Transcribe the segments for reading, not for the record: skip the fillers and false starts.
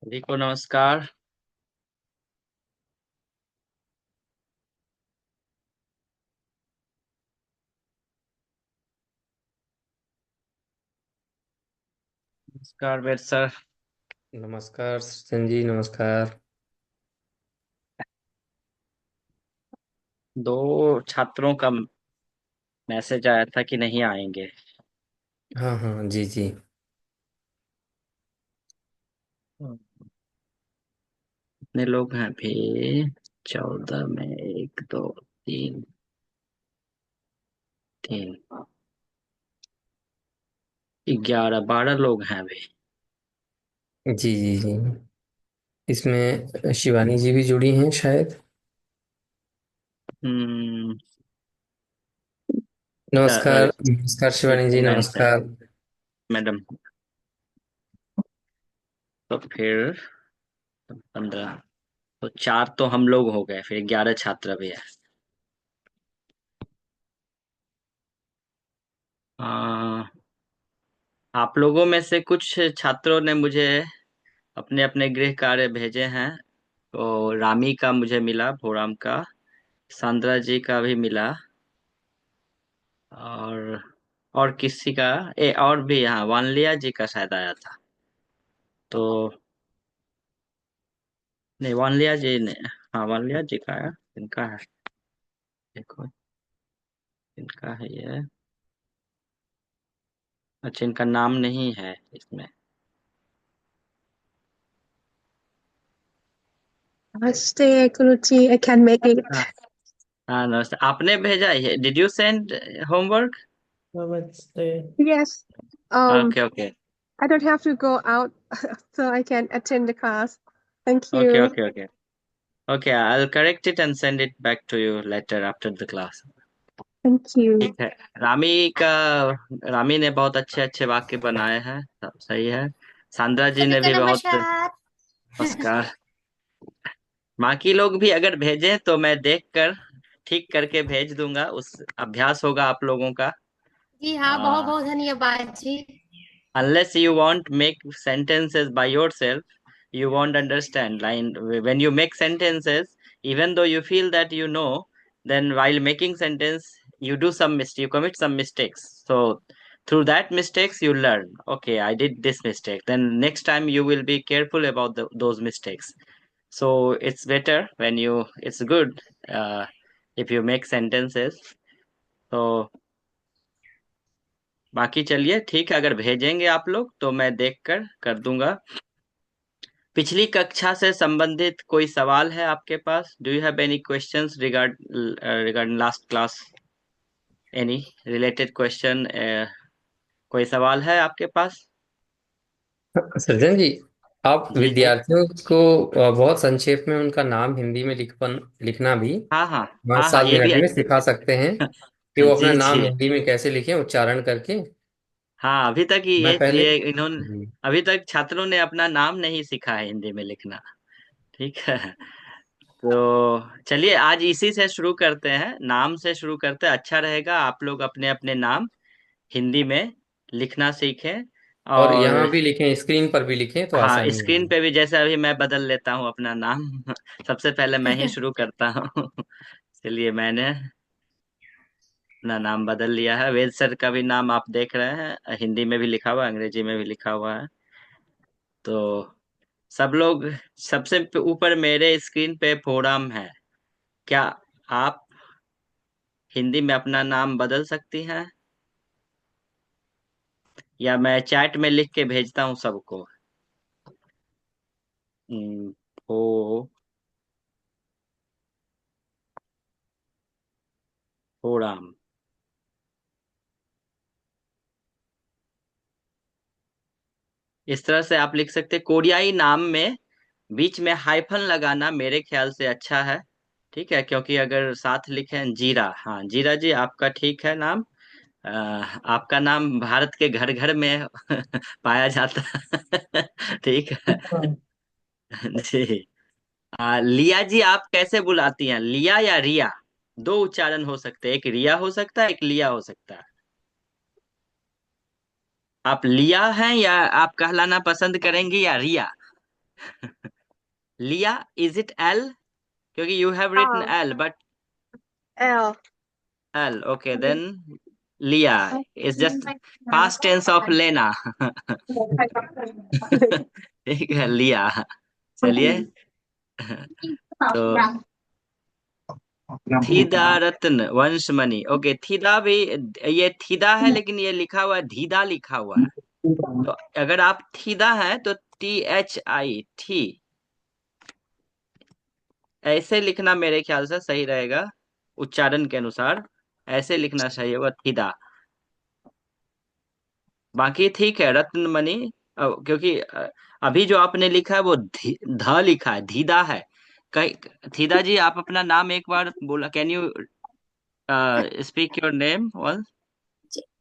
सभी को नमस्कार। नमस्कार वेद सर। नमस्कार सचिन जी, नमस्कार। दो छात्रों का मैसेज आया था कि नहीं आएंगे। हाँ हाँ, जी जी। कितने लोग हैं अभी? 14 में एक दो तीन, तीन 11 12 लोग हैं अभी। जी जी जी। इसमें शिवानी जी भी जुड़ी हैं शायद। हम्म। नमस्कार नमस्कार एक शिवानी जी, सेकेंड नमस्कार। मैडम। तो फिर 15, तो 4 तो हम लोग हो गए, फिर 11 छात्र भी है। आ, आप लोगों में से कुछ छात्रों ने मुझे अपने अपने गृह कार्य भेजे हैं। तो रामी का मुझे मिला, भोराम का, सांद्रा जी का भी मिला, और और किसी का, और भी, हाँ, वानलिया जी का शायद आया था। तो नहीं, वानलिया जी ने, हाँ वानलिया जी का है। इनका है, देखो, इनका है ये। अच्छा, इनका नाम नहीं है इसमें। Stay, Kuruchi. I can make it. हाँ हाँ, नमस्ते। आपने भेजा है? Did you send homework? नमस्ते। Yes. Okay okay I don't have to go out, so I can attend the class. Thank okay you. Okay okay okay, I'll correct it and send it back to you later after the class. Thank you. ठीक है। रामी का, रामी ने बहुत अच्छे अच्छे वाक्य बनाए हैं, सब सही है। सांद्रा जी सभी ने को भी बहुत। नमस्कार। नमस्कार। बाकी लोग भी अगर भेजें तो मैं देखकर ठीक करके भेज दूंगा, उस अभ्यास होगा आप लोगों का। जी हाँ, बहुत बहुत धन्यवाद जी। Unless you won't make sentences by yourself, you won't understand line. When you make sentences, even though you feel that you know, then while making sentence you do some mistake, you commit some mistakes. So through that mistakes you learn, okay, I did this mistake, then next time you will be careful about those mistakes. So it's better when you, it's good uh, if you make sentences. So बाकी चलिए ठीक है, अगर भेजेंगे आप लोग तो मैं देखकर कर दूंगा। पिछली कक्षा से संबंधित कोई सवाल है आपके पास? Do you have any questions regarding last class? Any related question? कोई सवाल है आपके पास? सृजन जी, आप जी जी। विद्यार्थियों को बहुत संक्षेप में उनका नाम हिंदी में लिखना भी हाँ हाँ। पाँच हाँ हाँ, सात ये भी मिनट में सिखा सकते हैं कि वो अपना जी नाम जी। हिंदी में कैसे लिखें, उच्चारण करके। हाँ, अभी तक मैं पहले ये इन्होंने, जी। अभी तक छात्रों ने अपना नाम नहीं सीखा है हिंदी में लिखना। ठीक है। तो चलिए आज इसी से शुरू करते हैं, नाम से शुरू करते हैं। अच्छा रहेगा आप लोग अपने अपने नाम हिंदी में लिखना सीखें। और और यहाँ भी लिखें, स्क्रीन पर भी लिखें तो हाँ, आसानी स्क्रीन होगी। पे भी, जैसे अभी मैं बदल लेता हूँ अपना नाम। सबसे पहले मैं ही शुरू करता हूँ। चलिए, मैंने अपना नाम बदल लिया है। वेद सर का भी नाम आप देख रहे हैं, हिंदी में भी लिखा हुआ है, अंग्रेजी में भी लिखा हुआ है। तो सब लोग, ऊपर मेरे स्क्रीन पे फोरम है। क्या आप हिंदी में अपना नाम बदल सकती हैं, या मैं चैट में लिख के भेजता हूँ सबको? हम्म, फो फोराम, इस तरह से आप लिख सकते हैं। कोरियाई नाम में बीच में हाइफन लगाना मेरे ख्याल से अच्छा है। ठीक है, क्योंकि अगर साथ लिखें जीरा, हाँ जीरा जी आपका ठीक है नाम। आपका नाम भारत के घर घर में पाया जाता है। ठीक है जी। लिया जी आप कैसे बुलाती हैं, लिया या रिया? दो उच्चारण हो सकते हैं, एक रिया हो सकता है, एक लिया हो सकता है। आप लिया हैं, या आप कहलाना पसंद करेंगी, या रिया? लिया, इज इट एल? क्योंकि you have written R L but L. L, okay then लिया is just past tense of लेना। ठीक है, लिया। चलिए, तो थीदा रत्न वंशमणि, ओके थीदा भी, ये थीदा है लेकिन ये लिखा हुआ है धीदा लिखा हुआ है। तो अगर आप थीदा है तो THI थी, ऐसे लिखना मेरे ख्याल से सही रहेगा, उच्चारण के अनुसार ऐसे लिखना चाहिए वो थीदा। बाकी ठीक है रत्नमणि, क्योंकि अभी जो आपने लिखा है वो ध लिखा है, धीदा है कहीं। थीदा जी, आप अपना नाम एक बार बोला, can you speak your name one?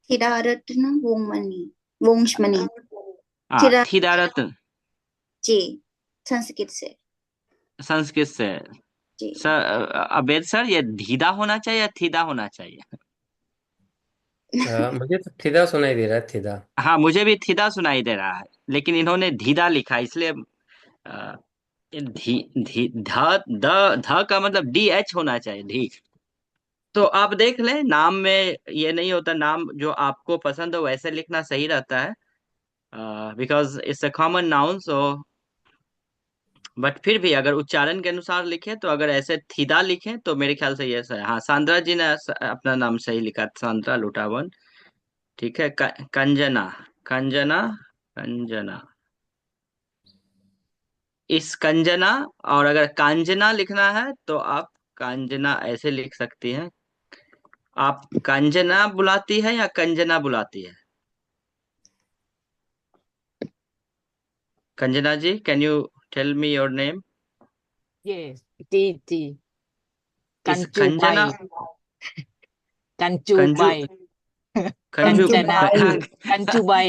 थिरारत्न वोंगमणि, वंशमणि। हाँ, थिरा थीदा रत्न, जी, संस्कृत से। संस्कृत से। जी। सर, अबेद सर, ये धीदा होना चाहिए या थीदा होना चाहिए? मुझे तो थिदा सुनाई दे रहा है, थिदा। हाँ, मुझे भी थीदा सुनाई दे रहा है, लेकिन इन्होंने धीदा लिखा इसलिए ये ध का मतलब DH होना चाहिए, धी। तो आप देख लें, नाम में ये नहीं होता, नाम जो आपको पसंद हो वैसे लिखना सही रहता है, because it's a common noun. So but फिर भी अगर उच्चारण के अनुसार लिखे, तो अगर ऐसे थीदा लिखें तो मेरे ख्याल से ये सही। हाँ, सांद्रा जी ने अपना नाम सही लिखा, सांद्रा लुटावन। ठीक है, कंजना, कंजना, कंजना, इस कंजना। और अगर कांजना लिखना है तो आप कांजना ऐसे लिख सकती हैं। आप कंजना बुलाती है या कंजना बुलाती है? Kanjana ji, can you tell me your name? Yes, T. इस Kanjana, Kanchubai. Kanju, Kanchubai. Kanju, Kanchana. हाँ। Kanchubai.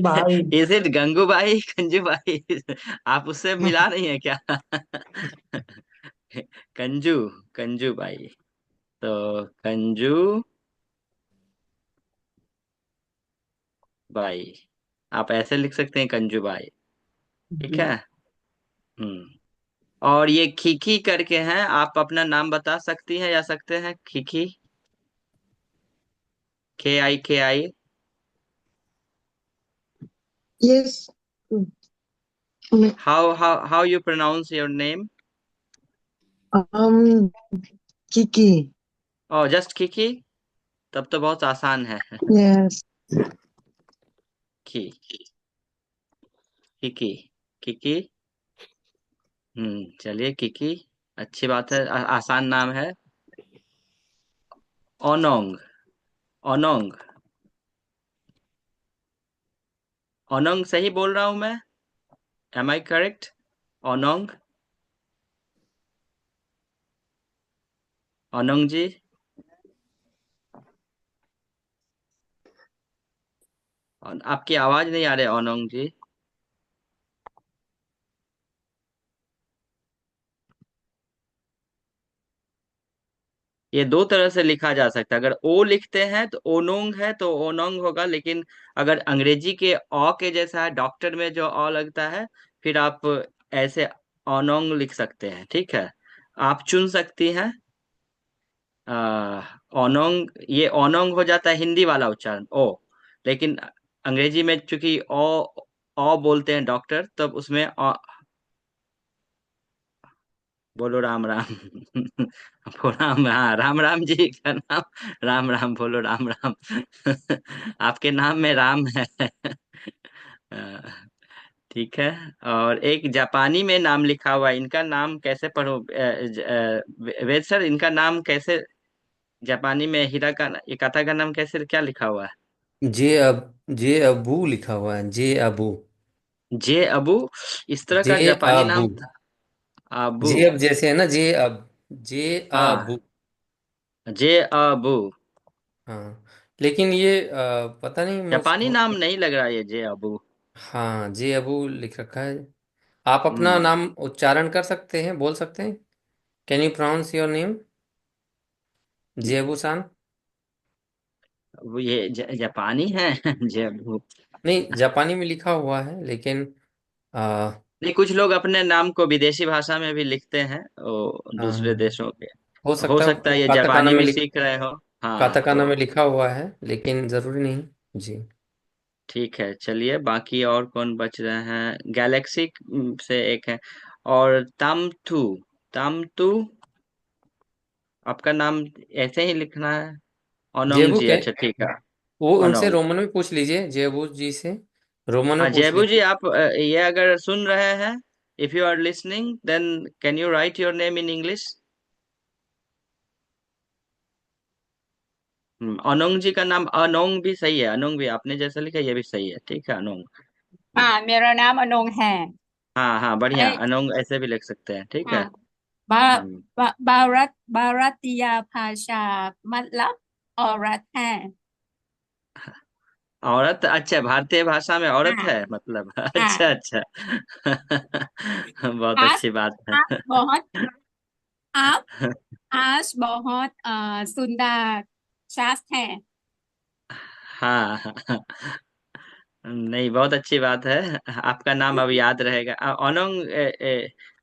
भाई। Is it Gangubai, Kanjubai? आप उससे मिला नहीं है क्या? कंजू, कंजूबाई। तो कंजू बाई, आप ऐसे लिख सकते हैं, कंजूबाई। ठीक है। हम्म। और ये खीखी करके हैं, आप अपना नाम बता सकती हैं या सकते हैं? Kiki, KI। Yes. How you pronounce your name? Um, Kiki. Oh, just Kiki, तब तो बहुत आसान है। Yes. खी, किकी, किकी। चलिए, किकी अच्छी बात है, आसान नाम है। ओनोंग, ओनोंग, ओनोंग सही बोल रहा हूं मैं? Am I correct? Onong, Onong ji. आपकी आवाज नहीं आ रही ओनोंग जी। ये दो तरह से लिखा जा सकता है, अगर ओ लिखते हैं तो ओनोंग है तो ओनोंग होगा, लेकिन अगर अंग्रेजी के ओ के जैसा है, डॉक्टर में जो ओ लगता है, फिर आप ऐसे ओनोंग लिख सकते हैं। ठीक है, आप चुन सकती हैं। ओनोंग, ये ओनोंग हो जाता है हिंदी वाला उच्चारण, ओ। लेकिन अंग्रेजी में चूंकि ओ बोलते हैं डॉक्टर, तब उसमें बोलो राम राम। बोलो राम, हाँ, राम राम जी का नाम, राम राम बोलो, राम राम। आपके नाम में राम है। अ, ठीक है। और एक जापानी में नाम लिखा हुआ है, इनका नाम कैसे पढ़ो? वेद सर, इनका नाम कैसे जापानी में, हीरा का, ये कथा का नाम कैसे, क्या लिखा हुआ है? जे अबू लिखा हुआ है, जे अबू। जे अबू, इस तरह जे का जापानी अबू। नाम था? अबू, जे अब जैसे है ना, जे अब, जे हाँ, अबू। जे अबू। हाँ, लेकिन ये पता नहीं जापानी मुझको। नाम नहीं लग रहा ये जे अबू। हाँ, जे अबू लिख रखा है। आप अपना हम्म। नाम उच्चारण कर सकते हैं, बोल सकते हैं? Can you pronounce your name, J Abu San? वो ये जापानी है? जे अबू। नहीं, जापानी में लिखा हुआ है, लेकिन नहीं, कुछ लोग अपने नाम को विदेशी भाषा में भी लिखते हैं, वो दूसरे हाँ, देशों के। हो हो सकता है सकता वो है ये काताकाना जापानी में भी लिख सीख रहे हो। हाँ काताकाना तो में लिखा हुआ है, लेकिन जरूरी नहीं। जी। ठीक है, चलिए बाकी और कौन बच रहे हैं। गैलेक्सी से एक है। और तामथू। तामतू, आपका नाम ऐसे ही लिखना है। ओनोंग जेबू जी, के अच्छा ठीक है। वो उनसे ओनोंग। रोमन में पूछ लीजिए, जेबू जी से रोमन हाँ में पूछ जयबू जी, लीजिए। आप ये अगर सुन रहे हैं, if you are listening then can you write your name in English. Anong ji का नाम अनोंग भी सही है, अनोंग भी आपने जैसा लिखा ये भी सही है, ठीक है अनोंग। हाँ, मेरा नाम अनोंग है। हाँ हाँ बढ़िया, मैं अनोंग ऐसे भी लिख सकते हैं, ठीक है। हाँ, बा, हम्म, भारतीय भाषा मतलब औरत है। औरत, अच्छा भारतीय भाषा में औरत हाँ है मतलब अच्छा हाँ। अच्छा बहुत आज अच्छी बात आज है बहुत आप आज बहुत सुंदर शास्त्र है। हाँ हाँ, नहीं बहुत अच्छी बात है। आपका नाम अब याद रहेगा। ओनोंग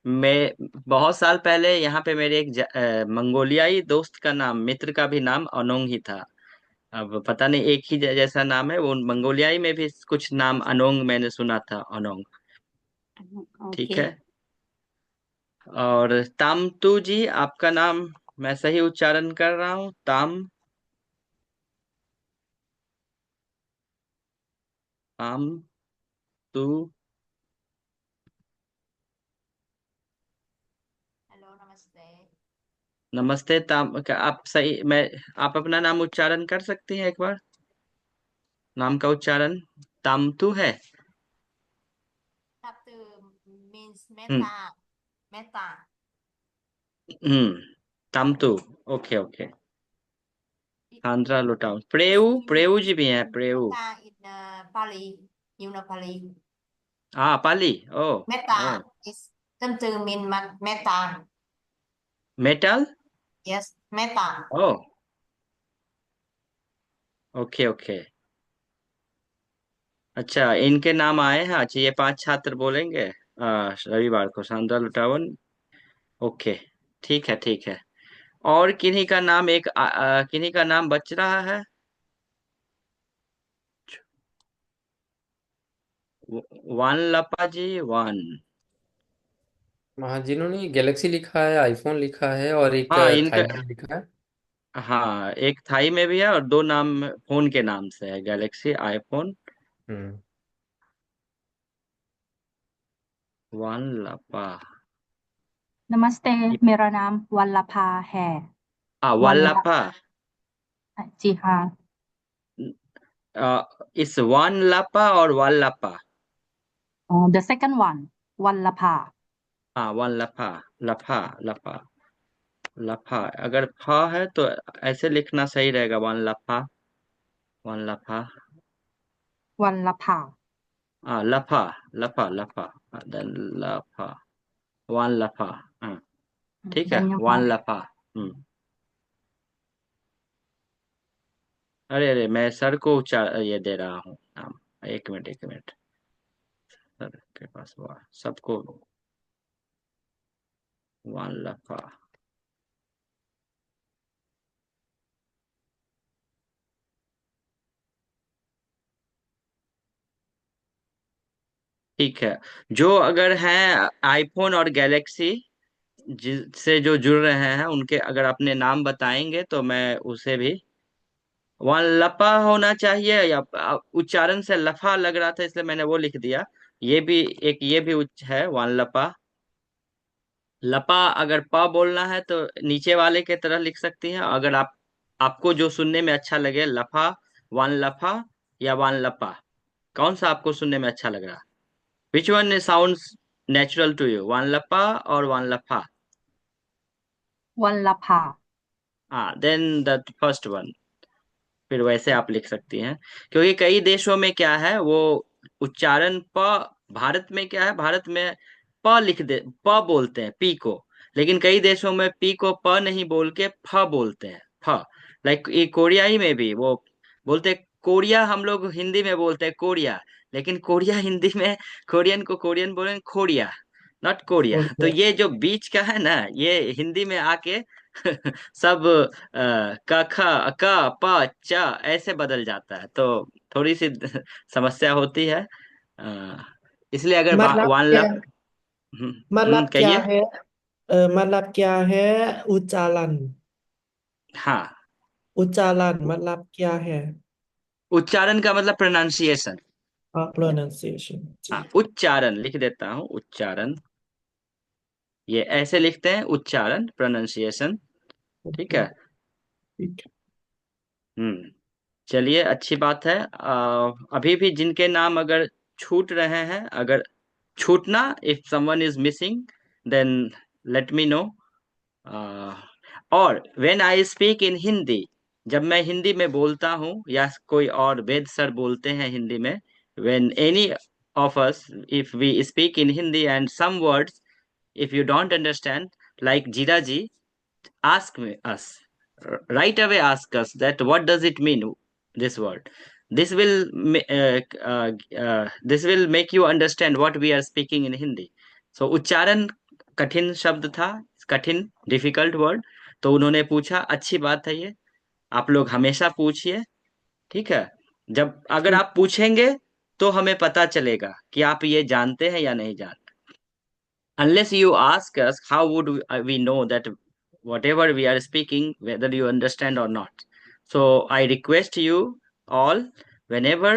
मैं बहुत साल पहले यहाँ पे मेरे एक मंगोलियाई दोस्त का नाम, मित्र का भी नाम ओनोंग ही था। अब पता नहीं एक ही जैसा नाम है वो, मंगोलियाई में भी कुछ नाम अनोंग मैंने सुना था, अनोंग। ठीक ओके। है। और तामतू जी, आपका नाम मैं सही उच्चारण कर रहा हूँ? ताम तू। हेलो नमस्ते। नमस्ते ताम, क्या आप सही मैं, आप अपना नाम उच्चारण कर सकती हैं एक बार? नाम का उच्चारण तामतू है। Đáp từ means hmm meta. Meta. Hmm, तामतू। Okay okay. It, आंध्रा लुटाऊ, it's प्रेऊ, mean प्रेऊ जी it's भी हैं, mean प्रेऊ। meta in Pali. You know Pali. हाँ Pali. Oh oh. Meta is tâm từ mean meta. Metal. Yes, meta. Oh okay okay. अच्छा इनके नाम आए हैं, अच्छा ये 5 छात्र बोलेंगे रविवार को, सांद्रा लुटावन। ओके, ठीक है ठीक है। और किन्हीं का नाम किन्हीं का नाम बच रहा है। वान लपा जी, वान। हाँ, जिन्होंने गैलेक्सी लिखा है, आईफोन लिखा है, और एक हाँ इनका, थाईलैंड लिखा है। हाँ एक थाई में भी है और 2 नाम फोन के नाम से है, गैलेक्सी आईफोन। हम्म। वान लपा। नमस्ते। मेरा नाम वल्लभा है। वालपा। वल्लभा। जी हाँ। इस वान लपा और वालपा। द सेकंड वन, वल्लभा। हाँ वान लफा, लफा, लफा, लफा। अगर फा है तो ऐसे लिखना सही रहेगा, वान लफा, वान लफा। वल्लभा। लफा, लफा, लफा, देन लफा, वान लफा। हाँ ठीक है, वान धन्यवाद। लफा। अरे अरे, मैं सर को उच्चार ये दे रहा हूँ नाम। एक मिनट एक मिनट, सर के पास हुआ सबको। वान लफा। ठीक है। जो अगर हैं आईफोन और गैलेक्सी जिससे जो जुड़ रहे हैं, उनके अगर अपने नाम बताएंगे तो मैं उसे भी। वहाँ लपा होना चाहिए, या उच्चारण से लफा लग रहा था इसलिए मैंने वो लिख दिया। ये भी एक, ये भी उच्च है, वहाँ लपा। लपा अगर प बोलना है तो नीचे वाले के तरह लिख सकती हैं। अगर आपको जो सुनने में अच्छा लगे, लफा, वन लफा या वन लपा, कौन सा आपको सुनने में अच्छा लग रहा? Which one sounds natural to you, one लपा और वन लफा? वल्लभा। हाँ देन द फर्स्ट वन, फिर वैसे आप लिख सकती हैं। क्योंकि कई देशों में क्या है वो उच्चारण प, भारत में क्या है, भारत में प लिख दे, प बोलते हैं पी को। लेकिन कई देशों में पी को प नहीं बोल के फ बोलते हैं, फ। लाइक ये कोरियाई में भी वो बोलते हैं, कोरिया हम लोग हिंदी में बोलते हैं कोरिया, लेकिन कोरिया हिंदी में कोरियन को कोरियन बोलेंगे खोरिया, नॉट कोरिया। और तो क्या? ये जो बीच का है ना, ये हिंदी में आके सब क ख क प च ऐसे बदल जाता है, तो थोड़ी सी समस्या होती है। अ, इसलिए अगर मतलब वन क्या? लप, मतलब क्या कहिए। है? मतलब क्या है? उच्चारण। हाँ, उच्चारण मतलब क्या है? उच्चारण का मतलब प्रोनाउंसिएशन। प्रोनाउंसिएशन। जी। हाँ, उच्चारण लिख देता हूँ, उच्चारण। ये ऐसे लिखते हैं, उच्चारण, प्रोनाउंसिएशन। ठीक ओके। है। ठीक है। चलिए, अच्छी बात है। अभी भी जिनके नाम अगर छूट रहे हैं, अगर छूटना, if someone is missing, then let me know. और when I speak in Hindi, जब मैं हिंदी में बोलता हूँ या कोई और वेद सर बोलते हैं हिंदी में, when any of us, if we speak in Hindi and some words if you don't understand, like Jiraji, ask me us, right away ask us that what does it mean, this word. This will this will make you understand what we are speaking in Hindi. So उच्चारण कठिन शब्द था, कठिन, difficult word. तो उन्होंने पूछा, अच्छी बात है ये, आप लोग हमेशा पूछिए। ठीक है। जब अगर ठीक। आप पूछेंगे तो हमें पता चलेगा कि आप ये जानते हैं या नहीं जानते। Unless you ask us, how would we know that whatever we are speaking, whether you understand or not? So I request you all, whenever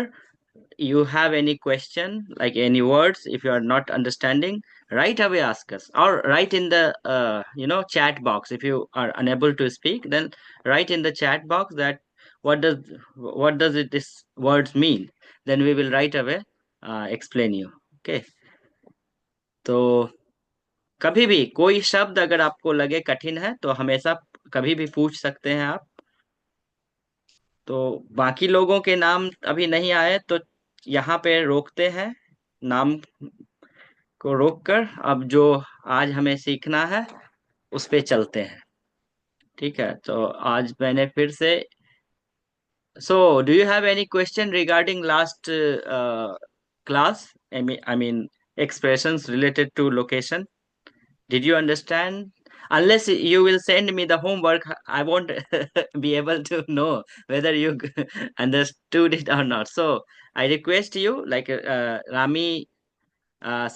you have any question, like any words, if you are not understanding, right away ask us, or write in the chat box. If you are unable to speak, then write in the chat box that what does this words mean. Then we will right away explain you. Okay. तो कभी भी कोई शब्द अगर आपको लगे कठिन है, तो हमेशा कभी भी पूछ सकते हैं आप। तो बाकी लोगों के नाम अभी नहीं आए, तो यहाँ पे रोकते हैं, नाम को रोककर अब जो आज हमें सीखना है उस पे चलते हैं। ठीक है। तो आज मैंने फिर से, so do you have any question regarding last class? I mean expressions related to location. Did you understand? Unless you will send me the homework, I won't be able to know whether you understood it or not. So I request you, like Rami,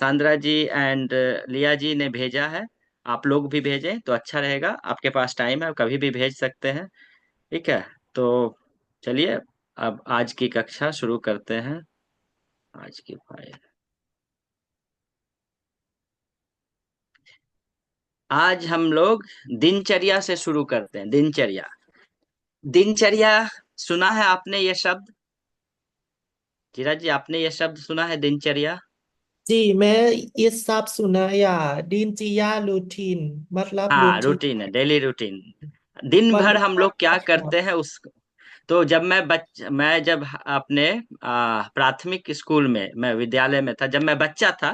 Sandra ji and Leah ji ने भेजा है, आप लोग भी भेजें तो अच्छा रहेगा। आपके पास टाइम है, कभी भी भेज सकते हैं। ठीक है। तो चलिए, अब आज की कक्षा शुरू करते हैं। आज की फाइल, आज हम लोग दिनचर्या से शुरू करते हैं। दिनचर्या, दिनचर्या, सुना है आपने ये शब्द? जीरा जी, आपने ये शब्द सुना है, दिनचर्या? जी, मैं ये सब सुना या दिनचर्या रूटीन मतलब हाँ, रूटीन। रूटीन है, डेली रूटीन। दिन भर हम मतलब लोग क्या अच्छा। करते हैं उस, तो जब मैं जब अपने प्राथमिक स्कूल में, मैं विद्यालय में था, जब मैं बच्चा था,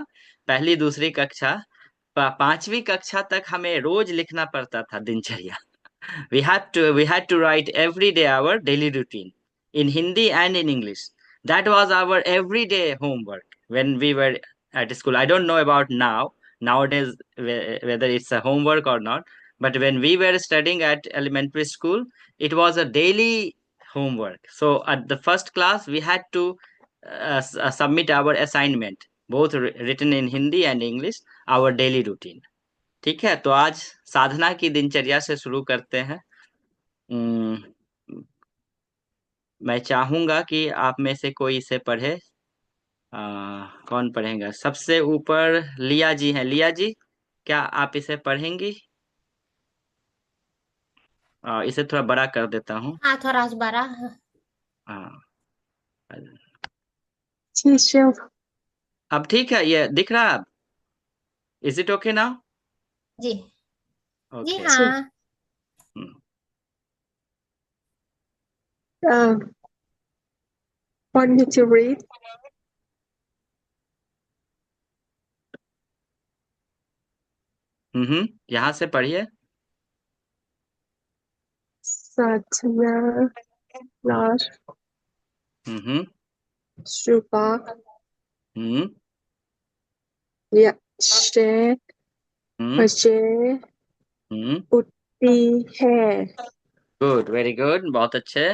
पहली दूसरी कक्षा, पांचवी कक्षा तक हमें रोज लिखना पड़ता था दिनचर्या। We had to write every day our daily routine in Hindi and in English. That was our everyday homework when we were at school. I don't know about nowadays, whether it's a homework or not, but when we were studying at elementary school, it was a daily homework. So at the first class we had to submit our assignment, both written in Hindi and English, our daily routine. ठीक है। तो आज साधना की दिनचर्या से शुरू करते हैं। उम, मैं चाहूंगा कि आप में से कोई इसे पढ़े। आ, कौन पढ़ेगा? सबसे ऊपर लिया जी हैं। लिया जी, क्या आप इसे पढ़ेंगी? इसे थोड़ा बड़ा कर देता हूँ। हाँ, थोड़ा सा बड़ा। हाँ, Teacher, अब ठीक है, ये दिख रहा है अब? Is it okay now? जी। जी ओके। teacher, हाँ। um, want me to read? यहाँ से पढ़िए। Satya Raj हम्म Shrupa हम्म yakshe हम्म बचे हम्म उठती है गुड, वेरी गुड, बहुत अच्छे।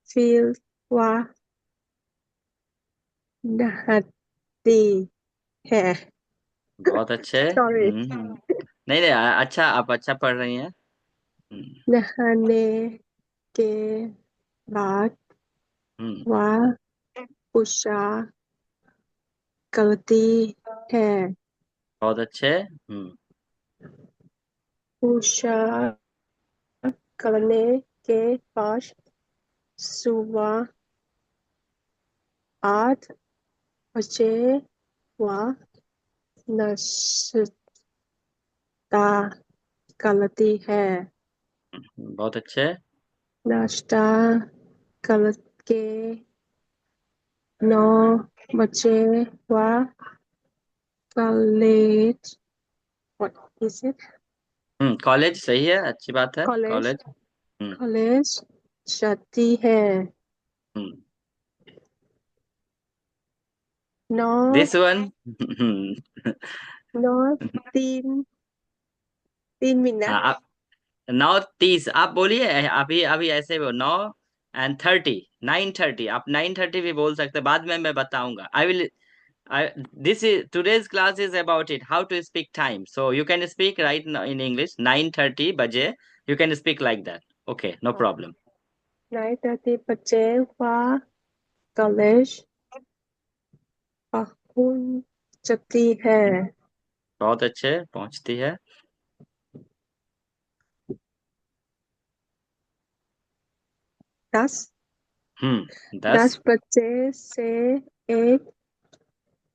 फिर वह नहाती है बहुत अच्छे। सॉरी नहीं नहीं, अच्छा, आप अच्छा पढ़ रही हैं। नहाने के बाद हम्म वह पोशाक करती है बहुत अच्छे। पोशाक करने के बाद सुबह 8 बजे वह नाश्ता करती है बहुत अच्छे। नाश्ता करके 9 बजे वह college what is it college सही है, अच्छी बात है, कॉलेज कॉलेज। हम्म कॉलेज जाती है हम्म 9 दिस वन। 9 तीन मिनट हाँ, आप 9:30 आप बोलिए, अभी अभी ऐसे वो 9:30, 9:30, आप 9:30 भी बोल सकते हैं, बाद में मैं बताऊंगा। I will, this is today's class is about it how to speak time, so you can speak right now in English 9:30 baje, you can speak like that, okay, no problem। 9:30 बजे वह कॉलेज पहुंचती है बहुत अच्छे, पहुंचती है। 10 10। 10 बजे से 1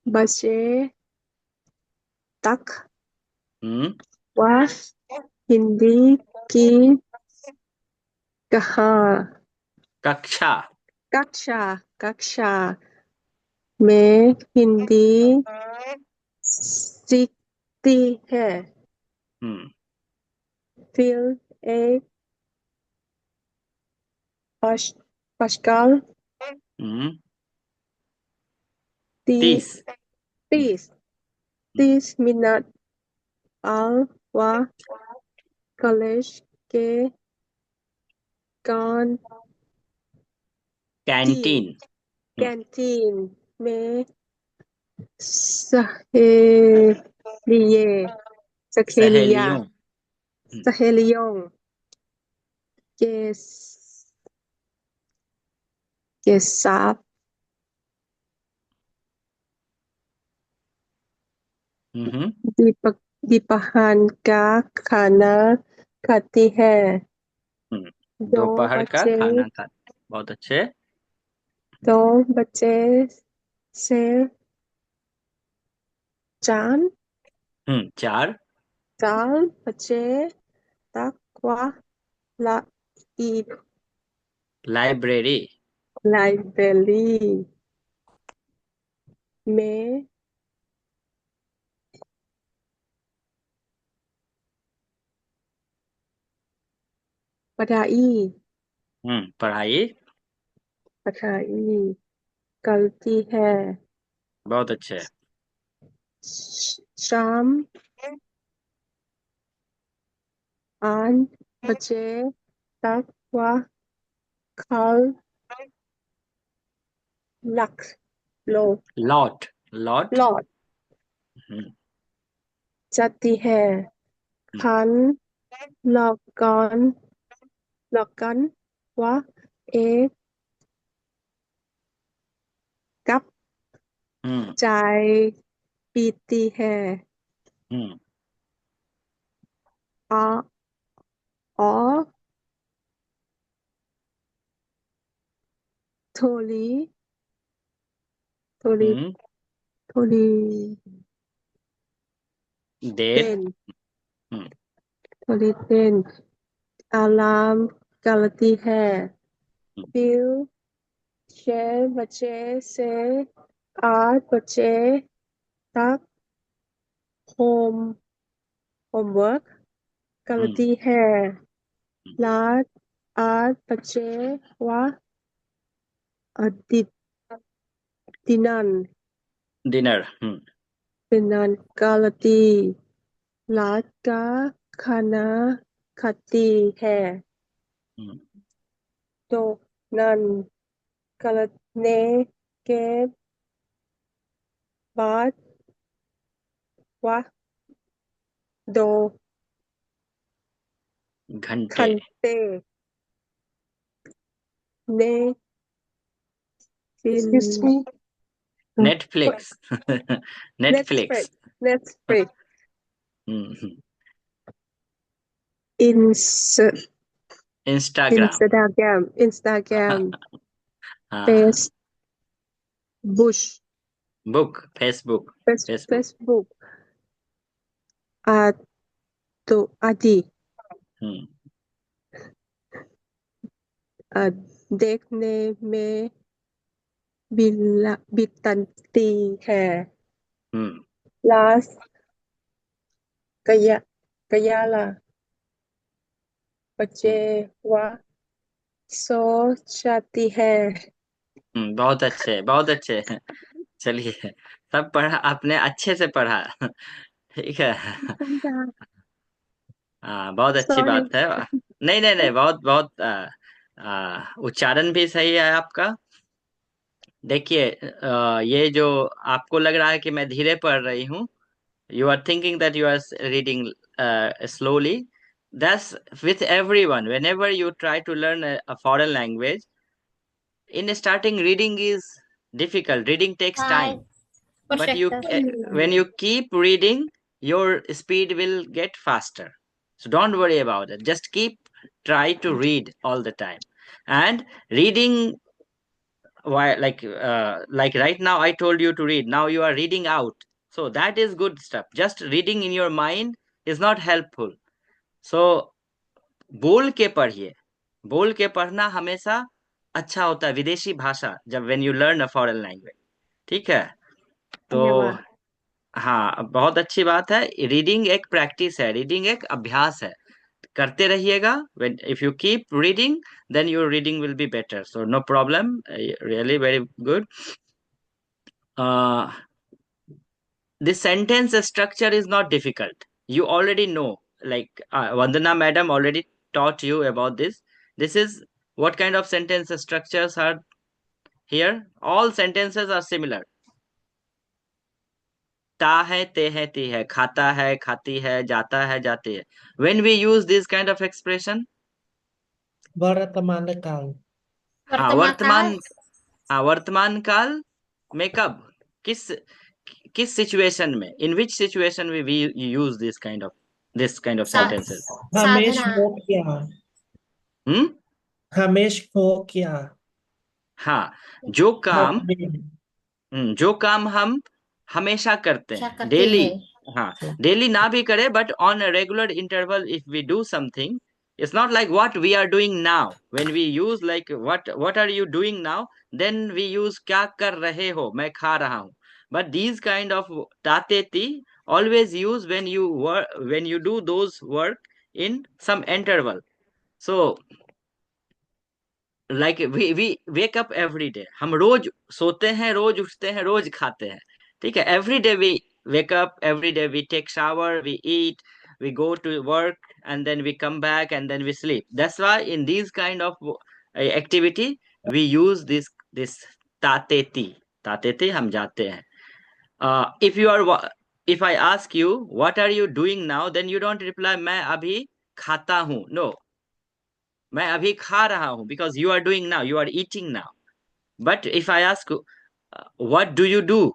बजे तक हम्म वह हिंदी की कहा कक्षा। कक्षा में हिंदी सीखती है हम्म फिर एक पास्कल हम्म 30 30। 30 मिनट और वह कॉलेज के कैंटीन कैंटीन। कैंटीन में सहेलिये सहेलिया सहेलियों। सहेलियों के के साथ हम्म दोपहर का खाना खाती है दो दोपहर का बजे खाना खा। बहुत अच्छे। 2 बजे से 4 4। 4 बजे तक वह ला- लाइब्रेरी। लाइब्रेरी में पढ़ाई पढ़ाई। पढ़ाई करती है बहुत अच्छे। शाम 8 बजे तक वह खल लख लो लॉट। लॉट। लौट हम्म जाती है खान लगन लगन वह एक कप हम्म चाय पीती है हम्म आ- और थोड़ी थोड़ी हम्म थोड़ी देर। देर हम्म थोड़ी देर आराम करती है हम्म फिर 6 बजे से 8 बजे तक होम होमवर्क हम्म करती है रात 8 बजे वह Dinan. dinner. Dinan Galati. Latka Khana Khati hai. To Nan Galatne ke baad wa do घंटे. Khante ne Excuse me. Netflix. Netflix. Netflix Mhm. Instagram Instagram. Instagram हाँ. Facebook Book. Facebook. Facebook. Facebook तो आदि हम्म. देखने में बिताती है हम्म. Last गयाला बच्चे व सोचती है बहुत अच्छे, बहुत अच्छे. चलिए, सब पढ़ा आपने, अच्छे से पढ़ा. ठीक है. हाँ, बहुत अच्छी Sorry. बात है. नहीं नहीं नहीं, बहुत बहुत उच्चारण भी सही है आपका. देखिए, ये जो आपको लग रहा है कि मैं धीरे पढ़ रही हूँ, you are thinking that you are reading slowly. That's with everyone. Whenever you try to learn a foreign language, in starting reading is difficult. Reading takes time. But when you keep reading, your speed will get faster. So don't worry about it. Just keep try to read all the time. And reading, why like right now I told you to read. Now you are reading out. So that is good stuff. Just reading in your mind is not helpful. So बोल के पढ़िए. बोल के पढ़ना हमेशा अच्छा होता है विदेशी भाषा, जब when you learn a foreign language. ठीक है. तो धन्यवाद. हाँ, बहुत अच्छी बात है. रीडिंग एक प्रैक्टिस है, रीडिंग एक अभ्यास है. करते रहिएगा. when if you keep reading, then your reading will be better. So no problem. Really very good. This sentence structure is not difficult. You already know. Like Vandana madam already taught you about this. This is what kind of sentence structures are here. All sentences are similar. ता है, ते है, ती है, खाता है, खाती है, जाता है, जाती है. When we use this kind of expression, वर्तमान काल हाँ, वर्तमान काल में कब, किस सिचुएशन में, in which situation we use this kind of sentences. हमेश हो क्या हमेश हो क्या हाँ, जो काम have been. जो काम हम हमेशा करते हैं, डेली. हाँ, डेली ना भी करे, but on a regular interval if we do something. It's not like what we are doing now. When we use like what are you doing now, then we use क्या कर रहे हो, मैं खा रहा हूँ. But these kind of tateti always use when you do those work in some interval. So like we wake up every day. हम रोज सोते हैं, रोज उठते हैं, रोज खाते हैं. ठीक है. Every day we wake up, every day we take shower, we eat, we go to work, and then we come back and then we sleep. That's why in these kind of activity we use this tateti हम जाते हैं. If I ask you what are you doing now, then you don't reply मैं अभी खाता हूँ. No, मैं अभी खा रहा हूँ, because you are doing now, you are eating now. But if I ask what do you do,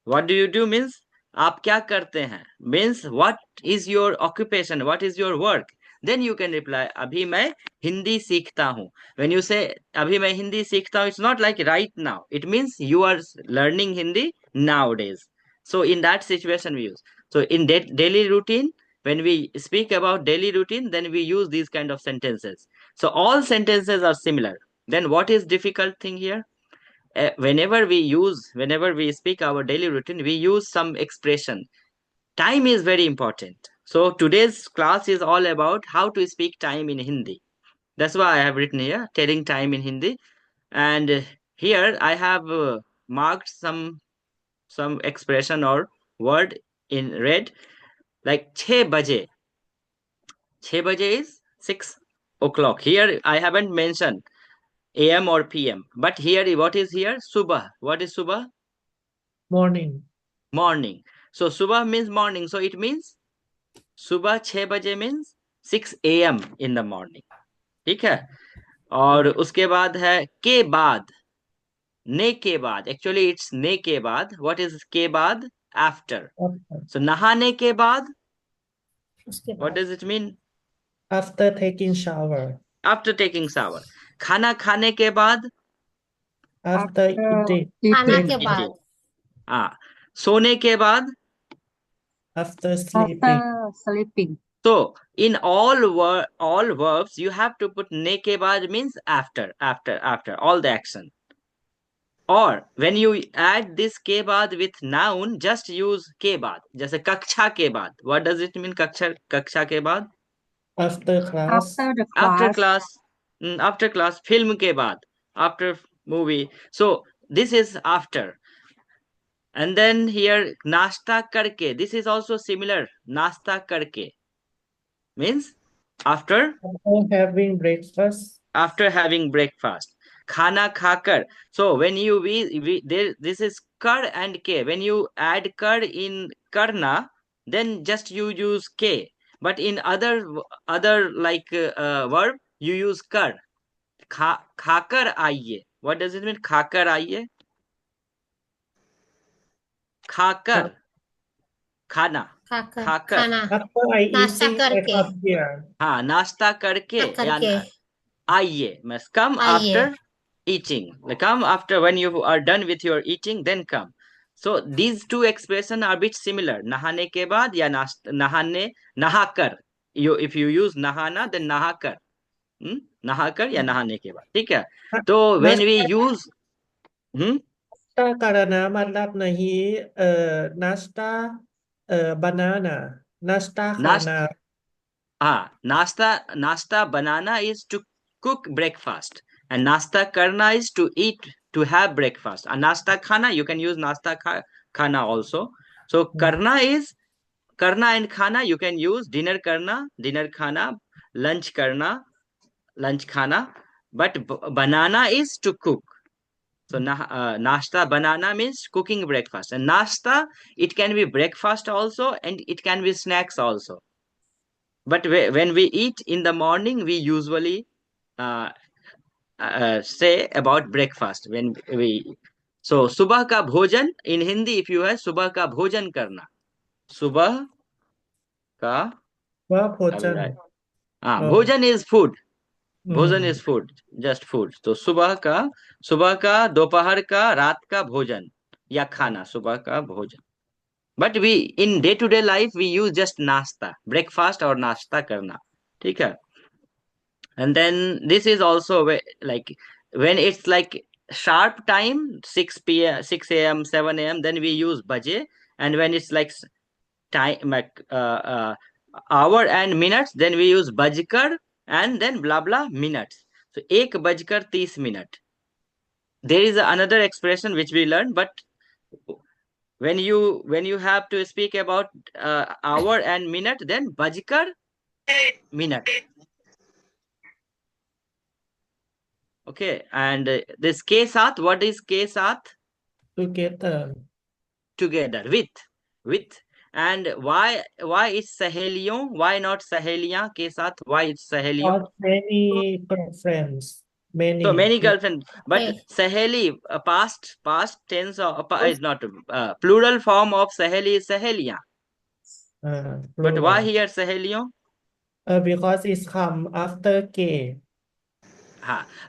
what do you do means आप क्या करते हैं, means what is your occupation, what is your work, then you can reply अभी मैं हिंदी सीखता हूँ. When you say अभी मैं हिंदी सीखता हूँ, it's not like right now, it means you are learning Hindi nowadays. So in that situation we use. So in daily routine, when we speak about daily routine, then we use these kind of sentences. So all sentences are similar. Then what is difficult thing here? Whenever we speak our daily routine, we use some expression. Time is very important. So today's class is all about how to speak time in Hindi. That's why I have written here telling time in Hindi. And here I have marked some expression or word in red, like 6 baje. 6 baje is 6 o'clock. Here I haven't mentioned AM or PM, but here what is here? Subah. What is subah? Morning. Morning. So subah means morning. So it means subah 6 baje means 6 AM in the morning. ठीक है. और उसके बाद है के बाद. ने के बाद. Actually it's ने के बाद. What is के बाद? After. After. So नहाने के बाद. उसके What बाद does it mean? After taking shower. After taking shower. खाना खाने के बाद. After eating. खाना eating, के बाद Eating. हाँ. सोने के बाद. After sleeping. after sleeping, So in all verbs you have to put ne ke baad means after all the action. Or when you add this ke baad with noun, just use ke baad. जैसे कक्षा के बाद. What does it mean? कक्षा के बाद? After class. after the After class, class. After class. film के बाद. After movie. So this is after. And then here नाश्ता करके. This is also similar. नाश्ता करके means after having breakfast. After having breakfast. Khana khakar. So when you there, this is kar and k. When you add kar in karna, then just you use k. But in other like verb, you use kar. Khakar आइए. What does it mean? Khakar आइए. खाकर. खाना. खाकर खाकर. खाना After I नाश्ता eating, I करके come here. हाँ, नाश्ता करके करके आइए. Must come आइए after eating. Come after when you are done with your eating, then come. So these two expressions are a bit similar. नहाने के बाद या नहाने नहाकर. If you use नहाना, then नहाकर. नहाकर या नहाने के बाद. ठीक है. तो when we use नाश्ता करना मतलब नहीं नाश्ता बनाना. नाश्ता खाना. हाँ, नाश्ता banana is to cook breakfast, and nasta karna is to eat, to have breakfast. And nasta khana, you can use nasta khana also. So karna is karna and khana, you can use dinner karna, dinner khana, lunch karna, lunch khana. But banana is to cook. So nashta banana means cooking breakfast, and nashta, it can be breakfast also and it can be snacks also. But when we eat in the morning, we usually say about breakfast. When we so सुबह का भोजन in Hindi, if you have सुबह का भोजन करना, सुबह का वह भोजन. भोजन is food. भोजन is food, just food. तो सुबह का, दोपहर का, रात का भोजन या खाना, सुबह का भोजन. But we in day-to-day life we use just nasta, breakfast or nasta karna. ठीक है. And then this is also like when it's like sharp time, 6 p.m., 6 a.m., 7 a.m., then we use baje. And when it's like time, like hour and minutes, then we use bajkar and then blah blah minutes. So 1:30. There is another expression which we learned, but when you have to speak about hour and minute, then bajkar minute. Okay, and this ke saath, what is ke saath? Together. Together, with. And why is saheliyon? Why not saheliyan ke saath? Why it's saheliyon? Many girlfriends. Many. So many girlfriends, but Okay. saheli, past tense is not plural form of saheli is saheliyan. But why here saheliyon? Because it's come after K.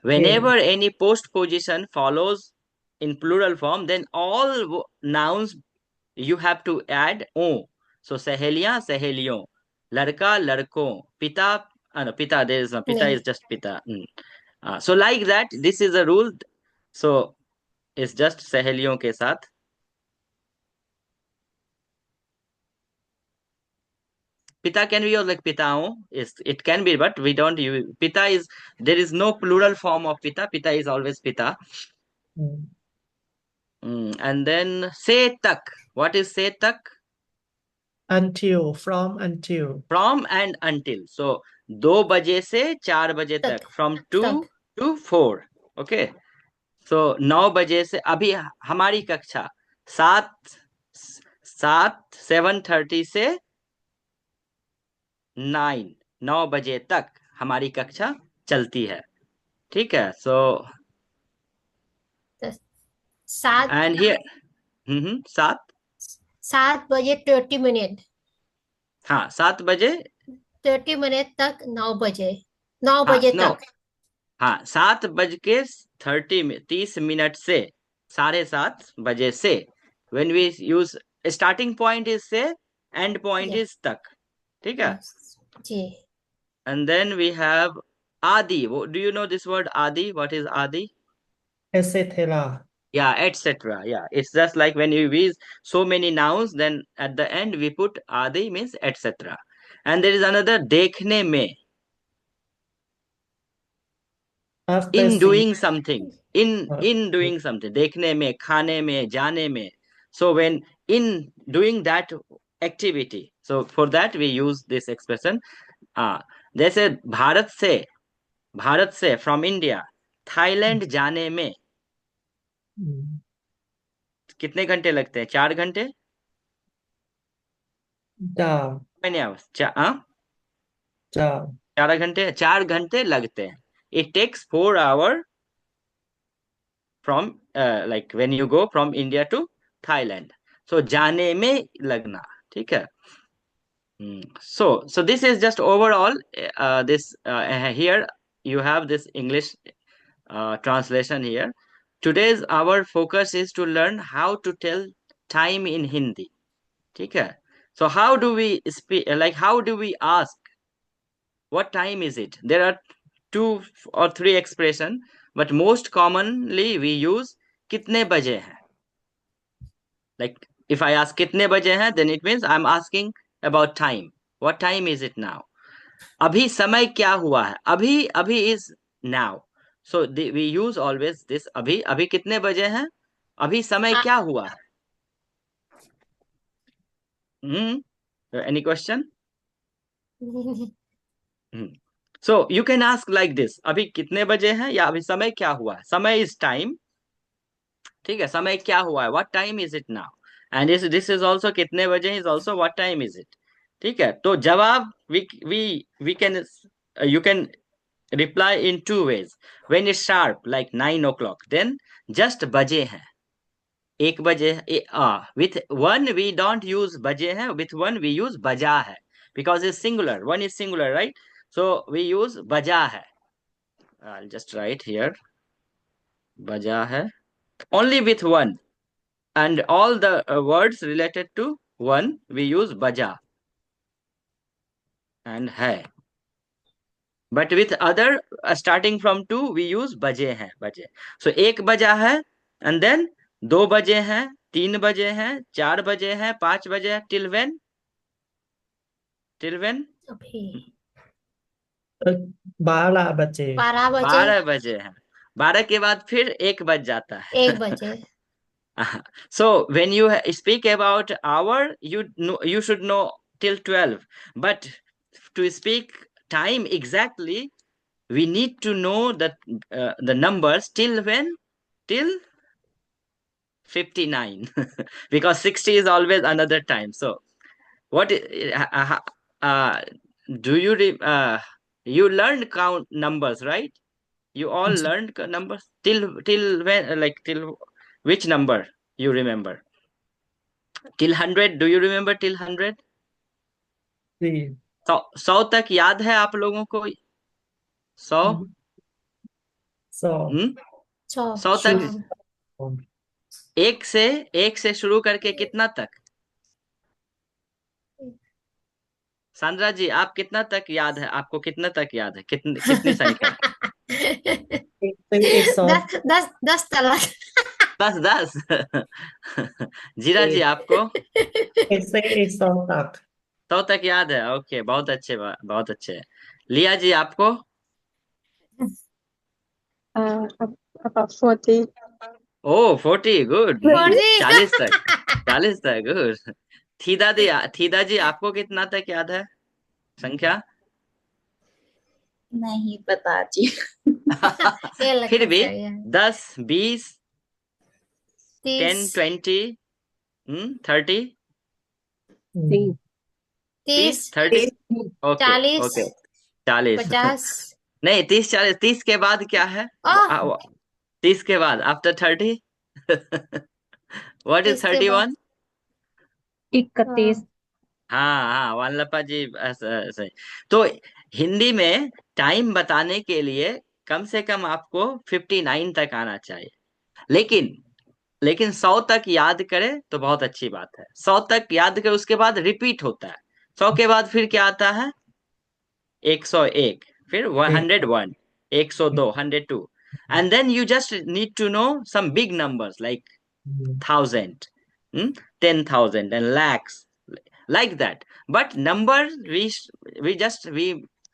Whenever any post position follows in plural form, then all nouns you have to add o. So saheliyan, saheliyon, ladka, ladkon, pita. No, pita. There is no pita. नहीं Is just pita. So like that, this is a rule. So it's just saheliyon ke saath. Pita can be also like pitao. It can be, but we don't use pita. There is no plural form of pita. Pita is always pita. And then se tak. What is se tak? Until, from, until. From and until. So 2 बजे से 4 बजे तक. तक. From 2 तक. to 4. Okay. So 9 बजे से अभी हमारी कक्षा 7:30 से 9 बजे तक हमारी कक्षा चलती है. ठीक है. So 7 and here 7 बजे 30 मिनट. हाँ 7 बजे 30 मिनट तक 9 बजे. 9 बजे नो तक. हाँ 7:30 मिनट से 7:30 बजे से. When we use starting point is से, end point Yes. is तक. ठीक है. जी. And then we have adi. Do you know this word adi? What is adi? Etc. Yeah, etc. Yeah, it's just like when you use so many nouns, then at the end we put adi means etc. And there is another dekhne mein. After In seeing. doing something. In Okay. doing something. Dekhne mein, khane mein, jane mein. So when in doing that activity, so for that we use this expression. जैसे भारत से from India Thailand जाने में कितने घंटे लगते हैं? 4 घंटे. Da. many hours? Da. 4 घंटे. 4 घंटे लगते हैं. It takes 4 hours from like when you go from India to Thailand. So जाने में लगना. ठीक है. So this is just overall this here you have this English translation here. Today's our focus is to learn how to tell time in Hindi. ठीक है. So how do we speak, like how do we ask what time is it? There are 2 or 3 expression, but most commonly we use कितने बजे हैं. Like if I ask कितने बजे हैं, then it means I'm asking about time. What time is it now? अभी समय क्या हुआ है? अभी is now. So we use always this अभी कितने बजे हैं? अभी समय क्या हुआ है? Any question? So you can ask like this. अभी कितने बजे हैं या अभी समय क्या हुआ है? समय is time. ठीक है. समय क्या हुआ है? What time is it now? And this is also कितने बजे is also what time is it? ठीक है. तो जवाब we can you can reply in 2 ways. When it's sharp like 9 o'clock, then just बजे हैं. 1 बजे. With one we don't use बजे हैं. With one we use बजा है because it's singular. One is singular, right? So we use बजा है. I'll just write here बजा है. Only with one. And all the words related to one we use बजा and है. But with other starting from 2 we use बजे हैं. बजे. So 1 बजा है and then 2 बजे हैं, 3 बजे हैं, 4 बजे हैं, 5 बजे हैं. Till when? अभी 12 बजे. 12 बजे. 12 बजे हैं. 12 के बाद फिर 1 बज जाता है. 1 बजे. So when you speak about hour, you should know till 12. But to speak time exactly, we need to know that the numbers till when? Till 59. Because 60 is always another time. So what do you learned count numbers, right? You all learned numbers till when, like till which number you remember? Till 100. Do you remember till 100? जी. 100 तक याद है आप लोगों को? 100. 100 तक. एक से शुरू करके कितना तक? सांद्रा जी, आप कितना तक याद है? आपको कितना तक याद है? कितनी संख्या? 10 तक. 10. जीरा जी, आपको? 100 तक. 100 तक याद है. ओके, बहुत अच्छे, बहुत अच्छे. लिया जी, आपको? About 40. Oh, 40, good. 40 तक, 40 तक, good. थीदा जी आपको कितना तक याद है संख्या? नहीं पता जी। ये लगता फिर भी सही है। 10, 20, 10, 30, 20, 30, 30 30, 30, ओके 40, ओके 40 50। नहीं 30, 40, 30 के बाद क्या है? ओह 30 के बाद आफ्टर 30 व्हाट इज 30 के बाद 31? 31 हाँ वानलपा जी ऐसे। तो हिंदी में टाइम बताने के लिए कम से कम आपको 59 तक आना चाहिए, लेकिन 100 तक याद करे तो बहुत अच्छी बात है। 100 तक याद करे, उसके बाद रिपीट होता है। 100 के बाद फिर क्या आता है? 101, फिर 101, 102, 102, and then you just need to know some big numbers like 1000, 10,000 and lakhs, like that. But numbers we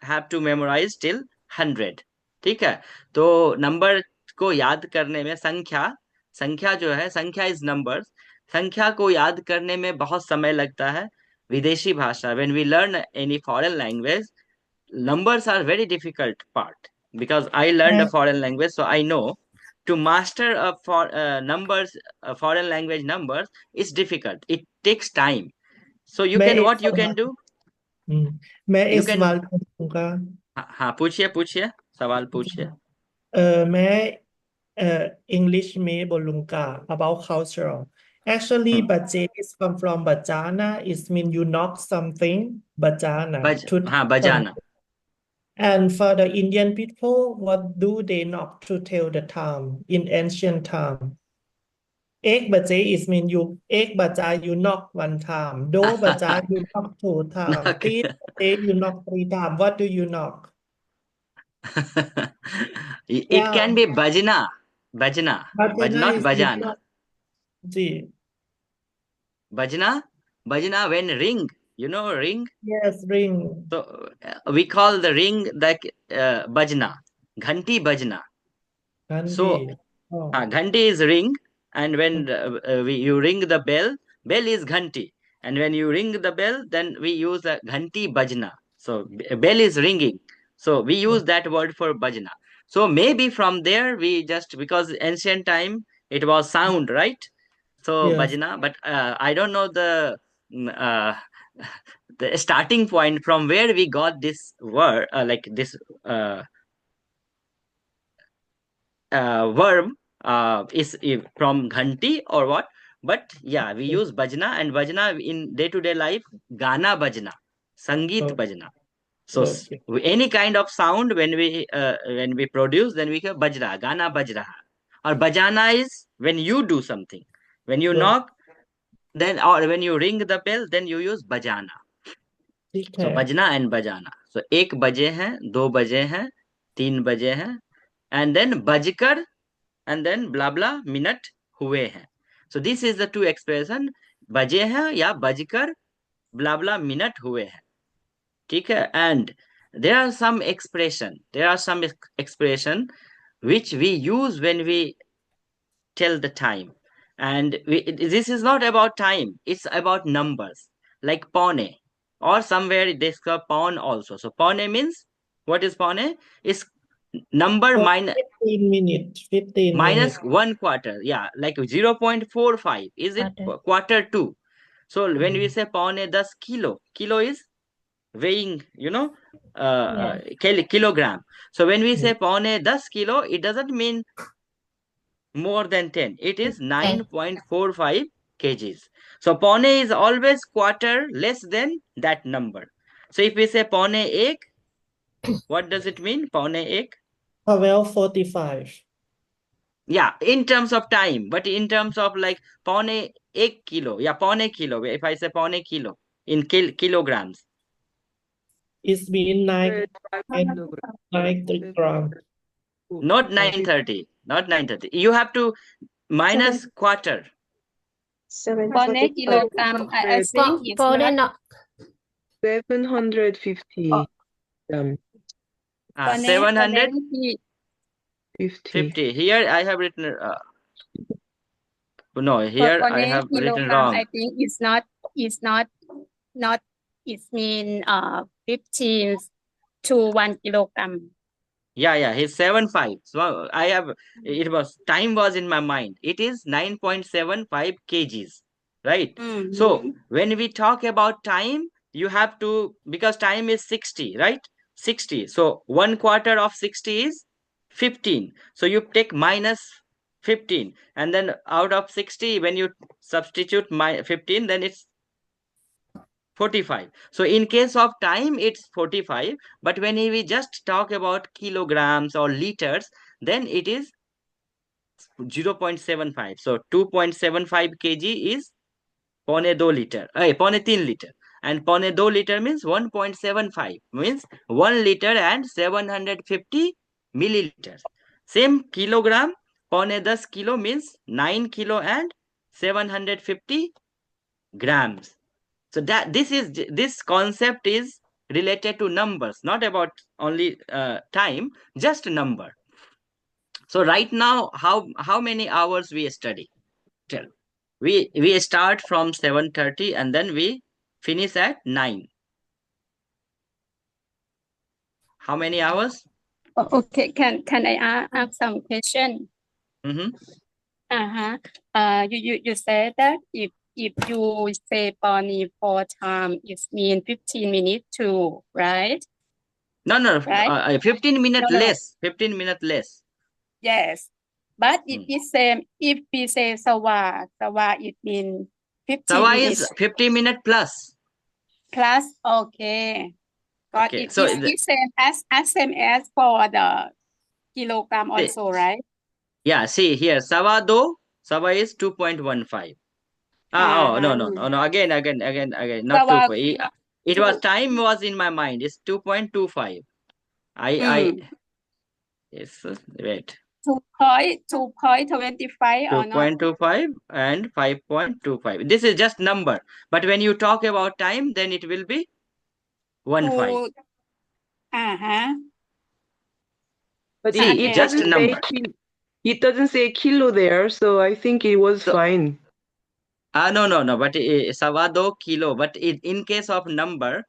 have to memorize till 100. ठीक है? तो नंबर को याद करने में संख्या जो है, संख्या इज नंबर्स, संख्या को याद करने में बहुत समय लगता है। विदेशी भाषा, when we learn any foreign language, numbers are very difficult part, because I learned a foreign language, so I know to master numbers, foreign language numbers is difficult. It takes time. So you मैं can, एक what you can do, मैं you एक can, सवाल पूछूंगा। हाँ पूछिए सवाल पूछिए। मैं इंग्लिश में बोलूंगा about cultural. Actually, bache is come from bajana. It mean you knock something. Bajana to हाँ tell बजाना। something. And for the Indian people, what do they knock to tell the time in ancient time? Ek bache is mean you ek bacha you knock one time. Do bacha you knock two time. Okay. Three bache you knock three time. What do you knock? It Yeah, can be bajna, but bajana not is bajana. different. Ji, Bajna when ring, ring. yes, ring. So we call the ring like bajna, ghanti bajna. So Gandhi. Oh, ghanti is ring, and when you ring the bell is ghanti, and when you ring the bell, then we use a ghanti bajna. So bell is ringing, so we use that word for bajna. So maybe from there we just, because ancient time it was sound, right? So yes. bajna, but I don't know the starting point from where we got this word, like this verb, is from ghanti or what. But yeah, we use bajna, and bajna in day-to-day life, gana bajna, sangeet Oh, bajna. So okay. any kind of sound when we produce, then we call bajra, gana baj raha. Or bajana is when you do something, when you Good. knock, then, or when you ring the bell, then you use bajana. ठीक So है. bajna and bajana. So 1 बजे हैं, 2 बजे हैं, 3 बजे हैं, and then bajkar, and then blah blah minute हुए हैं. So this is the two expression, बजे हैं या बजकर blah blah minute हुए हैं. ठीक है? And there are some expression which we use when we tell the time, and this is not about time, it's about numbers, like paune, or somewhere they call pawn also. So paune means, what is paune? Is number 15 minutes. 15 minus minutes. 1 quarter, yeah, like 0.45, is it quarter 2? So when we say paune 10 kilo is weighing, kilogram. So when we say paune 10 kilo, it doesn't mean more than 10, it is 9.45 kgs. So paune is always quarter less than that number. So if we say paune ek, what does it mean, paune ek? 12:45. Yeah, in terms of time, but in terms of like paune ek kilo, yeah, paune kilo, if I say paune kilo in kilograms, It's been 9 grams. not 930, not 930, you have to minus quarter. 4 kilogram, I think it's Paune not. 750 grams. 750. Here I have written No, here I पौने have written kilogram, wrong. I think it's not it mean 15 to 1 kilogram. Yeah, he's 7.5. So I have, it was, time was in my mind. It is 9.75 kgs, right? So when we talk about time, you have to, because time is 60, right? 60. So 1/4 of 60 is 15. So you take minus 15, and then out of 60, when you substitute my 15, then it's 45. So in case of time, it's 45. But when we just talk about kilograms or liters, then it is 0.75. So 2.75 kg is पौने 2 liter. पौने 3 liter. And पौने 2 liter means 1.75. Means 1 liter and 750 milliliters. Same kilogram, पौने 10 kilo means 9 kilo and 750 grams. So that this concept is related to numbers, not about only time, just number. So right now, how many hours we study? Tell. We start from 7:30 and then we finish at 9. How many hours? Okay, can I ask some question? Mm-hmm. You say that if you say pony 4 times, it means 15 minutes too, right? No, Right? 15 minutes No. less. 15 minutes less. Yes. But if we say sawa it means 15 Sawa minutes is 50 minutes plus. plus. Okay. But Okay, it so is same as for the kilogram also, right? yeah, see here, sawa is 2.15. No. Again. Not Sawa 2. It was, time was in my mind. It's 2.25. Yes, wait. 2.25 or not? 2.25 and 5.25. This is just number. But when you talk about time, then it will be 1.5. But See, it just doesn't say number. it doesn't say kilo there, so I think it was fine. No. But sawa do kilo. But in case of number,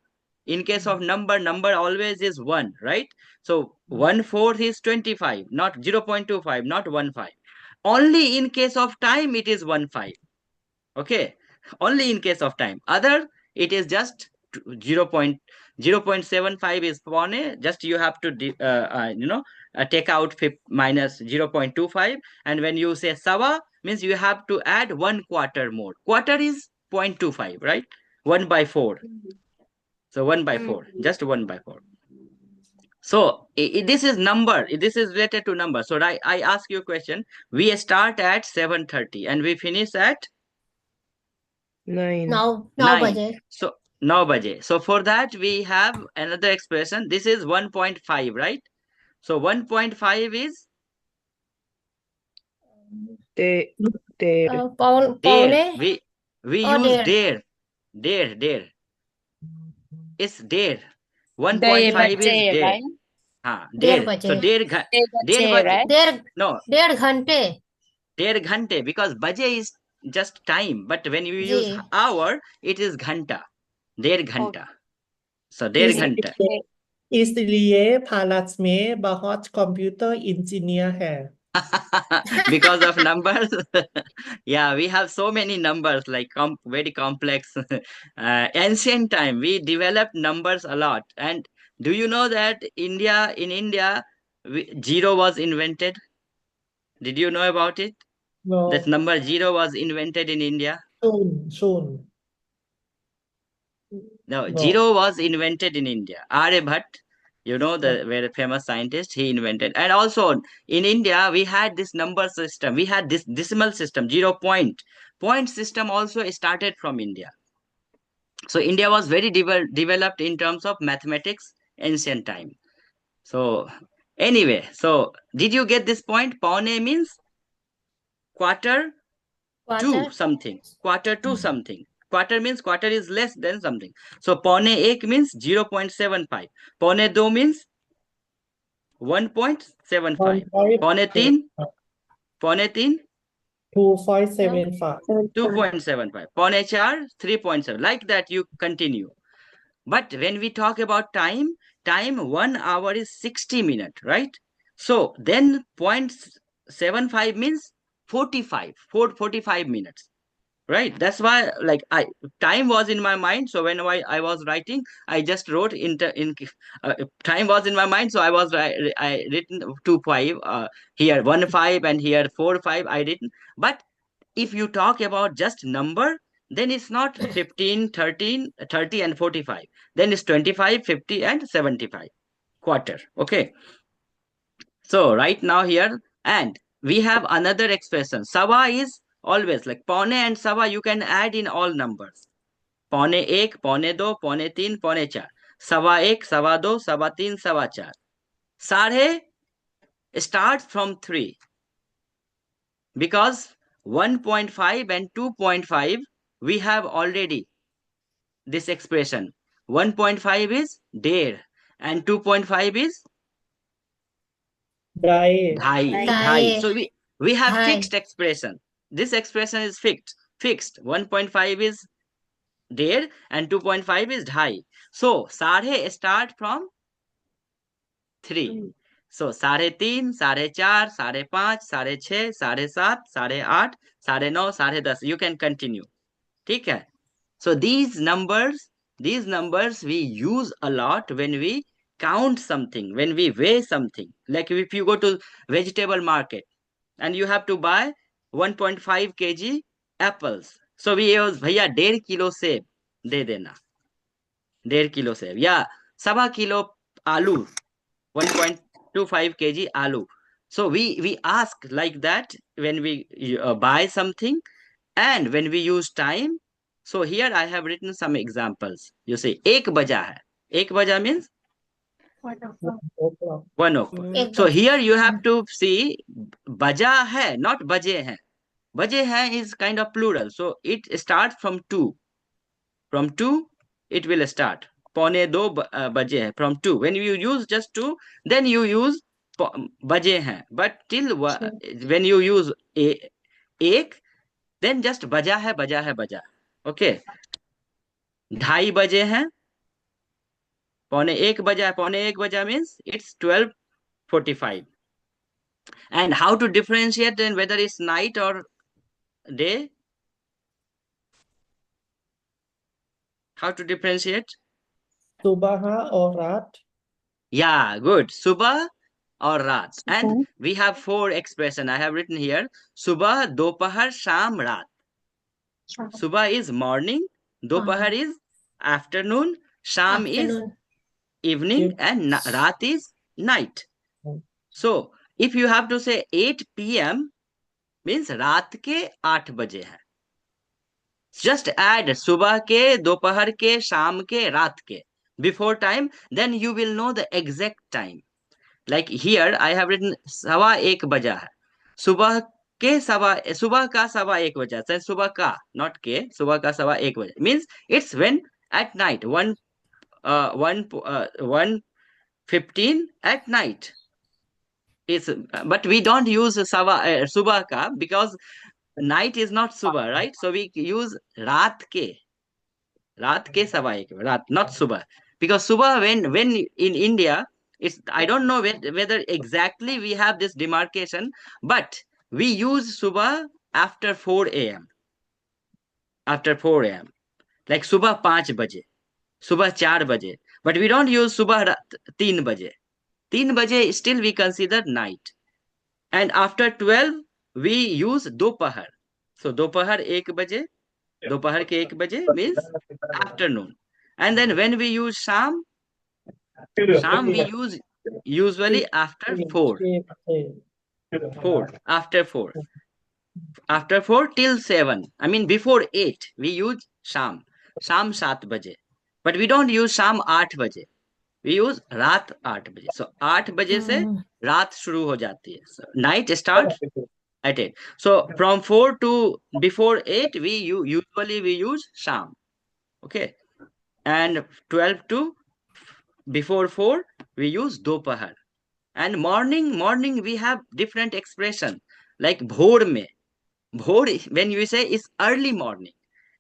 number always is 1, right? So 1/4 is 25, not 0.25, not 1.5. Only in case of time, it is 1.5. Okay, only in case of time. Other, it is just 0.75 is paune. Just you have to take out minus 0.25, and when you say sawa, means you have to add 1/4 more. Quarter is 0.25, right? 1/4. So 1/4, just 1/4. So this is number. This is related to number. So I ask you a question. We start at 7:30 and we finish at 9. 9 9. बजे. So 9 baje. So for that we have another expression. This is 1.5, right? So 1.5 is There. पौने we or use डेढ़. dare. It's dare. Day 1.5 is bache, dare. right? डेढ़ Dare. बजे. So Day dare bache, right? no, डेढ़ घंटे. dare ghante, because baje is just time, but when you use ji. hour, it is ghanta. Dare ghanta. So dare ghanta. इसलिए भारत में बहुत computer engineer है. Because of numbers. Yeah, we have so many numbers, like very complex. Ancient time, we developed numbers a lot. And do you know that in India, zero was invented? Did you know about it? No. That number 0 was invented in India? Soon. No, No. 0 was invented in India. Aryabhat, the very famous scientist, he invented. And also in India, we had this number system. We had this decimal system, 0 point. Point system also started from India. So India was very developed in terms of mathematics, ancient time. So anyway, so did you get this point? Paune means quarter to something. Quarter to something. Quarter means quarter is less than something. So paune 1 means 0.75. Paune 2 means 1.75. Paune 3 2.75. 2.75. पौने 4, 3.7. Like that you continue. But when we talk about time, 1 hour is 60 minutes, right? So then 0.75 means 45 minutes, right? That's why like time was in my mind. So when I was writing, I just wrote time was in my mind. So I written 2.5 here 1.5 and here 4.5 I written. But if you talk about just number, then it's not 15, 13, 30 and 45. Then it's 25, 50 and 75 quarter. Okay. So right now here, and we have another expression. Sawa is always like paune and sawa you can add in all numbers. Paune ek, paune do, paune teen, paune char. Sawa ek, sawa do, sawa teen, sawa char. Sarhe starts from 3 because 1.5 and 2.5 we have already this expression. 1.5 is der and 2.5 is Dai. dhai. So we have Dhai. fixed expression. This expression is fixed. 1.5 is der and 2.5 is dhai. So sarhe start from 3. So 3.5, 4.5, 5.5, 6.5, 7.5, 8.5, 9.5, 10. You can continue. ठीक है? So these numbers we use a lot when we count something, when we weigh something. Like if you go to vegetable market and you have to buy 1.5 kg apples. So we use भैया 1.5 kilo सेब दे देना, 1.5 kilo सेब या 1.25 kilo आलू, 1.25 kg आलू. So we ask like that when we buy something and when we use time. So here I have written some examples. You see, 1 baja hai. 1 baja means 1 o'clock. So here you have to see baja hai, not baje hai. Baje hai is kind of plural. So it starts from 2. From 2, it will start. Paune do baje hai. From 2. When you use just 2, then you use baje hai. But till when you use ek, then just baja hai, baja hai, baja. Okay. 2:30 बजे हैं, 1:15 बजा. 1:15 बजा means it's 12:45. And how to differentiate then whether it's night or day? How to differentiate? Subah or Raat. Yeah, good. Subah or Raat. And we have 4 expressions. I have written here. Subah, Dopahar, Sham, Raat. Subah is morning, Dopahar is afternoon, Sham is evening, and Raat is night. So if you have to say 8 p.m. means रात के 8 बजे है. Just add सुबह के, दोपहर के, शाम के, रात के before time, then you will know the exact time. Like here I have written 1:15 बजा है. सुबह का 1:15 बजा. So सुबह का, not के, सुबह का 1:15 बजा means it's when at night 1:15 at night. But we don't use subah ka because night is not subah, right? So we use raat ke 1:15, raat, not subah. Because subah when in India, I don't know whether exactly we have this demarcation, but we use subah after 4 a.m. After 4 a.m. Like subah 5 baje, subah 4 baje. But we don't use subah 3 baje. 3 baje still we consider night. And after 12 we use dopahar. So dopahar 1 baje, dopahar ke 1 baje means afternoon. And then when we use sham we use usually after 4. After 4 till 7. I mean before 8 we use sham 7 baje. But we don't use sham 8 baje. We use रात 8 बजे. So 8 बजे से रात शुरू हो जाती है. So night starts at 8. So from 4 to before 8 we usually use sham. Okay. And 12 to before 4 we use dopahar. And morning we have different expression. Like bhor mein. Bhor, when you say it's early morning,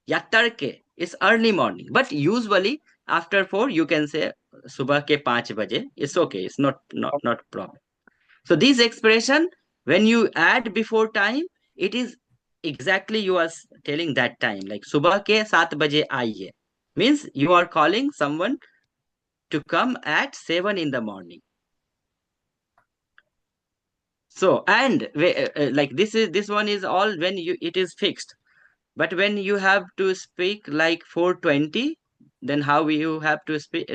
या तड़के is early morning, but usually after 4 you can say सुबह के 5 बजे. It's okay, it's not problem. So this expression, when you add before time, it is exactly you are telling that time, like सुबह के 7 बजे आइए, means you are calling someone to come at 7 in the morning. So, and like this one is all when it is fixed. But when you have to speak like 4:20, then how you have to speak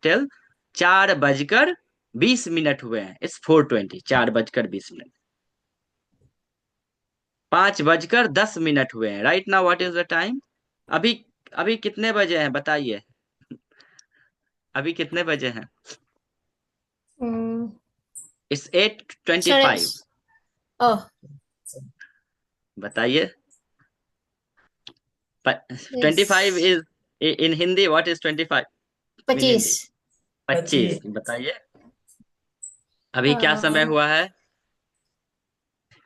tell 4:20 हुए हैं. It's 4:20. 4:20. 5:10 हुए हैं. Right now what is the time? अभी कितने बजे हैं बताइए. अभी कितने बजे हैं? It's 8:25. Oh, बताइए. But 25 is in Hindi. What is 25? In Hindi. 25. 25. बताइए. अभी क्या समय हुआ है?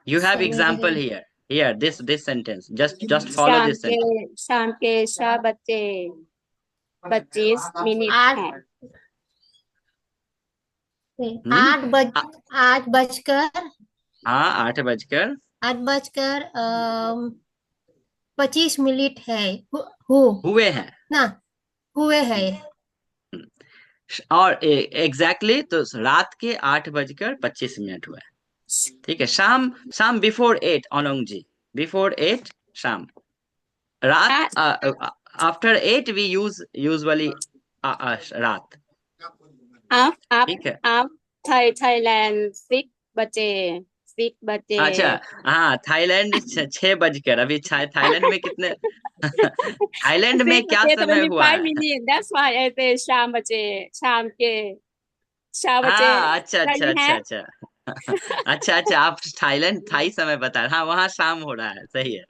You have example here. Here, this sentence. Just follow शाम this sentence. के 6:25 है. 8:25 हाँ, 8:25 है. हुए हैं ना हुए हैं. और एग्जैक्टली तो रात के 8:25 हुए. ठीक है. शाम बिफोर 8 अनंग जी. बिफोर 8 शाम. रात आफ्टर 8 वी यूजुअली रात. ठीक है. आप थाईलैंड 6 बजे. अच्छा, हाँ, थाईलैंड 6 बजकर. अभी थाईलैंड में कितने थाईलैंड में क्या समय हुआ है? That's why I say शाम के 6 बजे. हाँ, अच्छा, आप थाई समय बता रहे. हाँ, वहाँ शाम हो रहा है. सही है.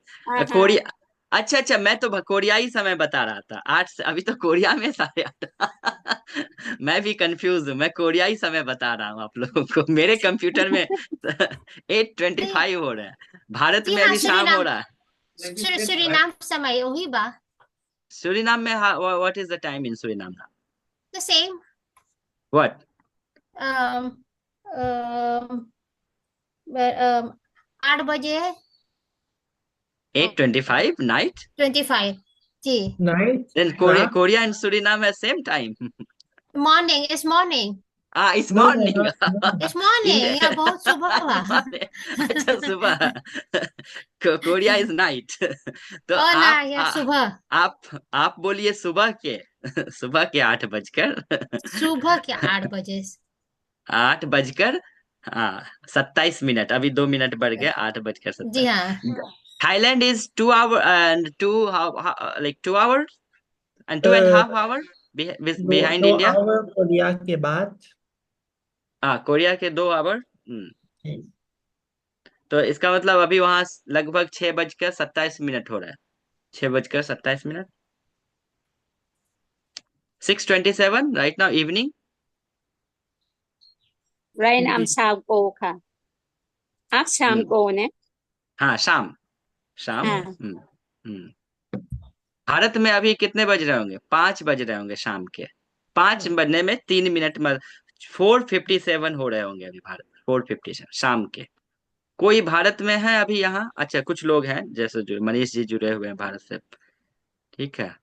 कोरिया. अच्छा, मैं तो कोरियाई समय बता रहा था. 8 अभी तो कोरिया में 8:30. मैं भी कंफ्यूज हूँ. मैं कोरियाई समय बता रहा हूँ आप लोगों को. मेरे कंप्यूटर में 8:25 हो रहा है. भारत में अभी शाम हो रहा है. सुरीनाम समय वही बा. सुरीनाम में what is the time in Suriname now? The same. What? 8 बजे. 8:25 night. 25 ji. Night. Then Korea and Suriname have same time. Morning. It's morning. It's morning. It's morning. या बहुत सुबह हुआ. अच्छा, सुबह. Korea is night. तो सुबह. आप बोलिए सुबह के 8 बजकर. सुबह के 8 बजे. 8:27. अभी 2 मिनट बढ़ गए. 8:27. जी हाँ. Thailand is 2 hours and 2 like 2 hours and 2.5 hours behind India. 2 hour Korea के बाद. कोरिया के 2 आवर. तो इसका मतलब अभी वहां लगभग 6:27 हो रहा है. 6:27. 6:27 right now evening. Right now शाम कोค่ะ. आप शाम को ने. हाँ, शाम. भारत में अभी कितने बज रहे होंगे? 5 बज रहे होंगे शाम के. 5 बजने में 3 मिनट में 4:57 हो रहे होंगे अभी भारत. 4:57 शाम के. कोई भारत में है अभी यहाँ? अच्छा, कुछ लोग हैं जैसे जो मनीष जी जुड़े हुए हैं भारत से. ठीक है.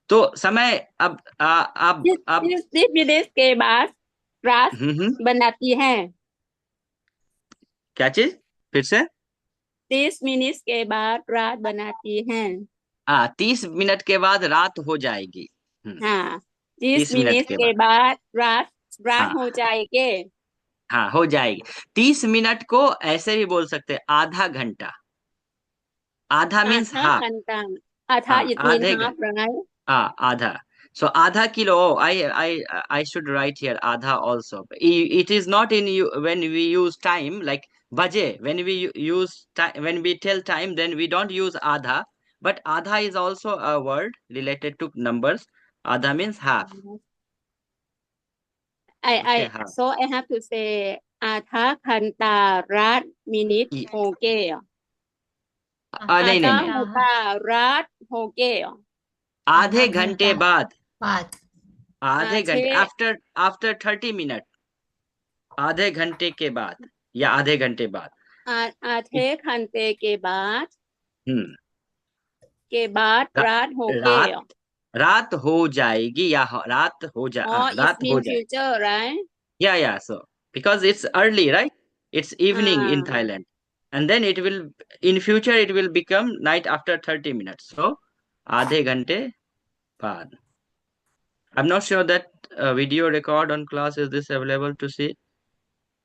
तो समय अब आप 30 मिनट के बाद रात बनाती है. क्या चीज? फिर से. 30 मिनट के बाद रात बनाती है. 30 मिनट के बाद रात हो जाएगी. 30 मिनट के बाद रात हो जाएगी. हाँ, हो जाएगी. 30 मिनट को ऐसे भी बोल सकते हैं आधा घंटा. आधा मीन्स हाफ. आधा इतना आधा. So आधा kilo. I should write here आधा also. It is not in you when we use time like baje. When we use time, when we tell time, then we don't use आधा. But आधा is also a word related to numbers. आधा means half. So I have to say आधा घंटा रात minute हो गया. नहीं नहीं आधा नहीं, होगा रात हो गया आधे घंटे बाद, बाद आधे घंटे, आधे आफ्टर 30 मिनट, आधे घंटे के बाद या आधे घंटे बाद। आधे घंटे के बाद हम्म रात हो रात गया रात हो जाएगी या रात हो जा or it रात हो mean जाए। future right Yeah, so because it's early, right? It's evening in Ah. Thailand, and then it will, in future it will become night after 30 minutes. So आधे घंटे बाद। I'm not sure that video record on class, is this available to see?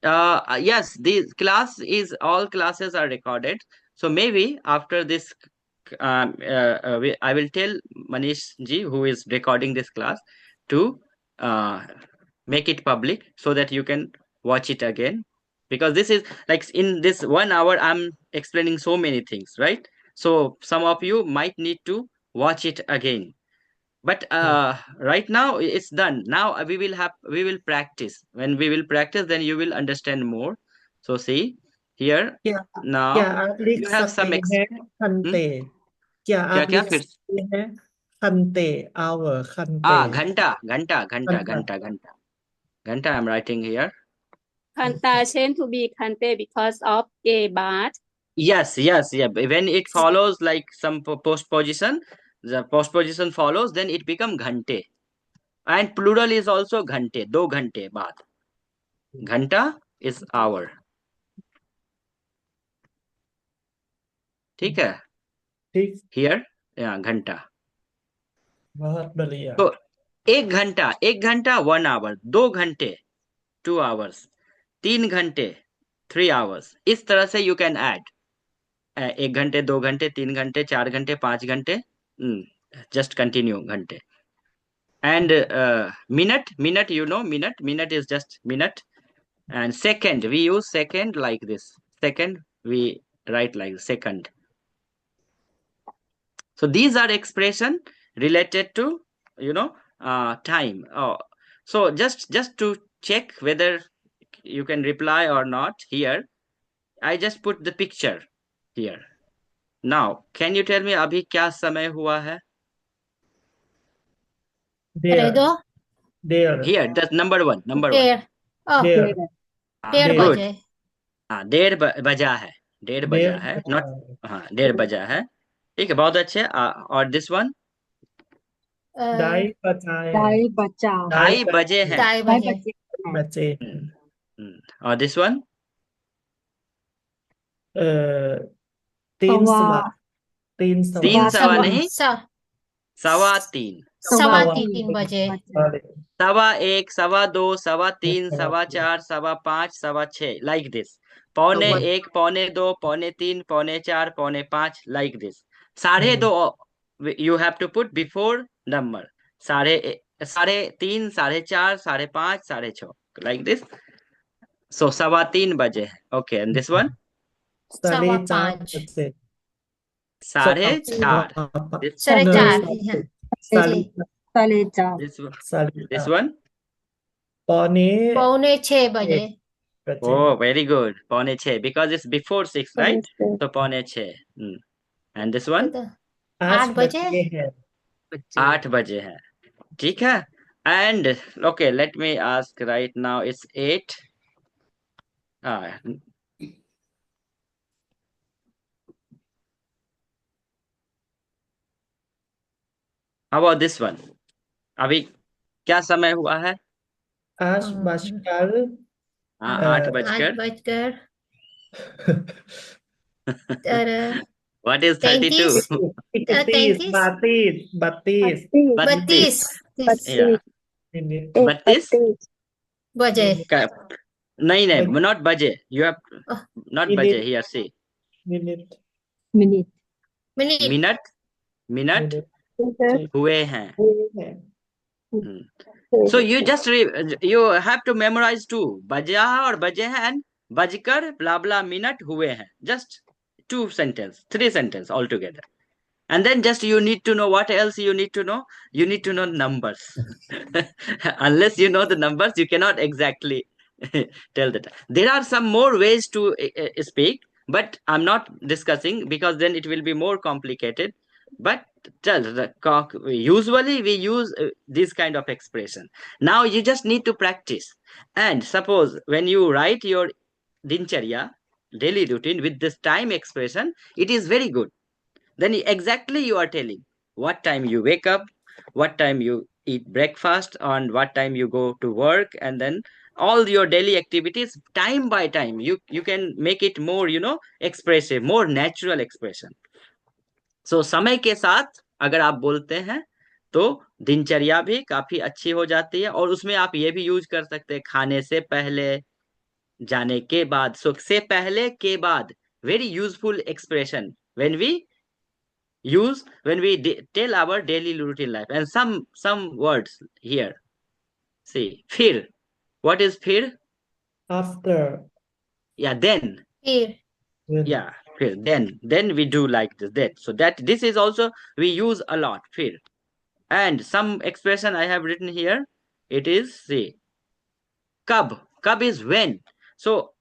Yes, the class is, all classes are recorded. So maybe after this, I will tell Manish ji, who is recording this class, to make it public so that you can watch it again. Because this is like, in this 1 hour, I'm explaining so many things, right? So some of you might need to watch it again. But right now it's done. Now we will practice. When we will practice, then you will understand more. So see here, क्या now क्या आप लिख you have सकते some हैं खंते? क्या क्या आप क्या लिख फिर? सकते हैं खंते? आवर खंते घंटा घंटा घंटा घंटा घंटा घंटा घंटा, I'm writing here. khanta change to be khante because of के बाद Yes, yeah. When it follows like some postposition, the postposition follows, then it become घंटे. And plural is also घंटे, 2 घंटे बाद. घंटा is hour. ठीक है? ठीक, Here, घंटा. बहुत बढ़िया। तो 1 घंटा 1 hour, 2 घंटे 2 hours, 3 घंटे 3 hours. इस तरह से you can add 1 घंटे 2 घंटे 3 घंटे 4 घंटे 5 घंटे, just continue घंटे. And minute, you know, minute is just minute. And second, we use second like this. Second, we write like second. So these are expression related to, you know, time. So just to check whether you can reply or not, here I just put the picture here. Now can you tell me अभी क्या समय हुआ है? There, दो there, Here, that's number one. डेढ़ there, डेढ़ there. Good. बजे हाँ, 1:30 बजा है, 1:30 बजा डेढ़ है, बजा नॉट, है। हाँ 1:30 बजा है। ठीक है, बहुत अच्छे। और दिस वन, ढाई बजाए ढाई बचा 2:30 बजे हैं। 2:30 ढाई बजे बजे हैं। बचे और दिस वन, तीन सवा सवा तीन सवा 3 सवा सवा नहीं, 3:15, सवा सवा 3 बजे 1:15, 1:15, 2:15, 4:15, 5:15, 6:15, like this. 1:15, 1:15, 2:15, 3:15, 4:15, like this. 2:30 you have to put before number. 3:30, 4:30, 5:30, 6:30, like this. So 3:15 बजे है. Okay, and this one, 4:30 बजे 4:30. 4:30 साढ़े चार This one, पौने 6 बजे बजे oh, very good. 5:45, because it's before 6, right? So 5:45. And this one, 8 बजे है 8 बजे है. ठीक है? And okay, let me ask right now. It's 8. How about this one? अभी क्या समय हुआ है? 8 बजकर 8 8 बजकर बजकर What is 32? 32 32 32 Yeah. मिनट 32? बजे नहीं, not बजे. You have not Minute. बजे here. See, minute minute minute minute हुए हैं. है So you just you have to memorize two. बजा और बजे हैं and बजकर blah blah minute हुए हैं. Just 2 sentence, 3 sentence altogether. And then just you need to know what else you need to know. You need to know numbers. Unless you know the numbers, you cannot exactly tell that. There are some more ways to speak. but I'm not discussing because then it will be more complicated. But usually we use this kind of expression. Now you just need to practice. And suppose when you write your dincharya, daily routine, with this time expression, it is very good. Then exactly you are telling what time you wake up, what time you eat breakfast, and what time you go to work, and then all your daily activities time by time. You can make it more, expressive, more natural expression. So समय के साथ अगर आप बोलते हैं तो दिनचर्या भी काफी अच्छी हो जाती है। और उसमें आप ये भी यूज कर सकते हैं खाने से पहले, जाने के बाद। सो से पहले के बाद, very useful expression when we tell our daily routine life. And some words here. See, फिर. What is फिर? After. Yeah, then. फिर When. Yeah, फिर. Then we do like this. That. So this is also we use a lot. फिर. And some expression I have written here. It is, see, कब. कब is when. So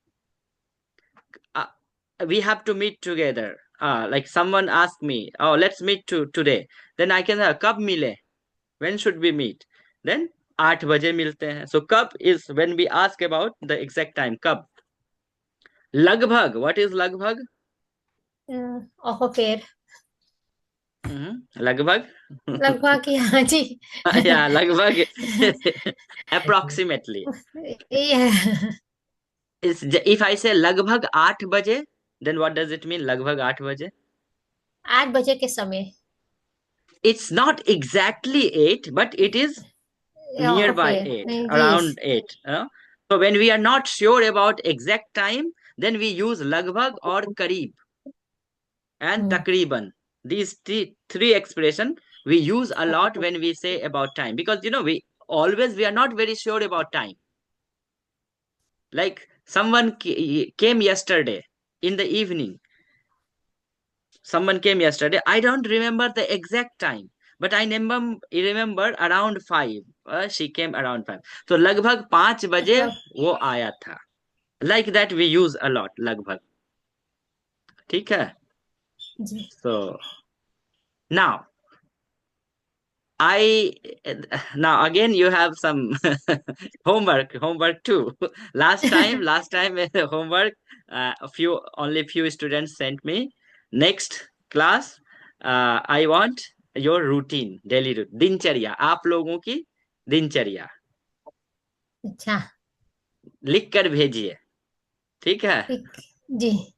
we have to meet together. Like someone asked me, oh, let's meet today. Then I can say, कब मिले? When should we meet? Then 8 बजे मिलते हैं. So कब is when we ask about the exact time. कब. लगभग. What is लगभग? और फिर लगभग. लगभग हाँ जी Yeah, लगभग. Approximately. Yeah. If I say लगभग 8 बजे, then what does it mean? लगभग 8 बजे. 8 बजे के समय. It's not exactly 8, but it is nearby Okay. 8, around 8. So when we are not sure about exact time, then we use lagbhag or kareeb and takriban. These three expression we use a lot when we say about time, because we are not very sure about time. Like someone came yesterday in the evening. Someone came yesterday. I don't remember the exact time, but I remember around 5. She came around 5. So लगभग 5 बजे वो आया था. Like that we use a lot, लगभग. ठीक है? So now again you have some homework too. Last time homework, only few students sent me. Next class, I want your routine, daily routine, दिनचर्या. आप लोगों की दिनचर्या अच्छा लिख कर भेजिए. ठीक है? जी.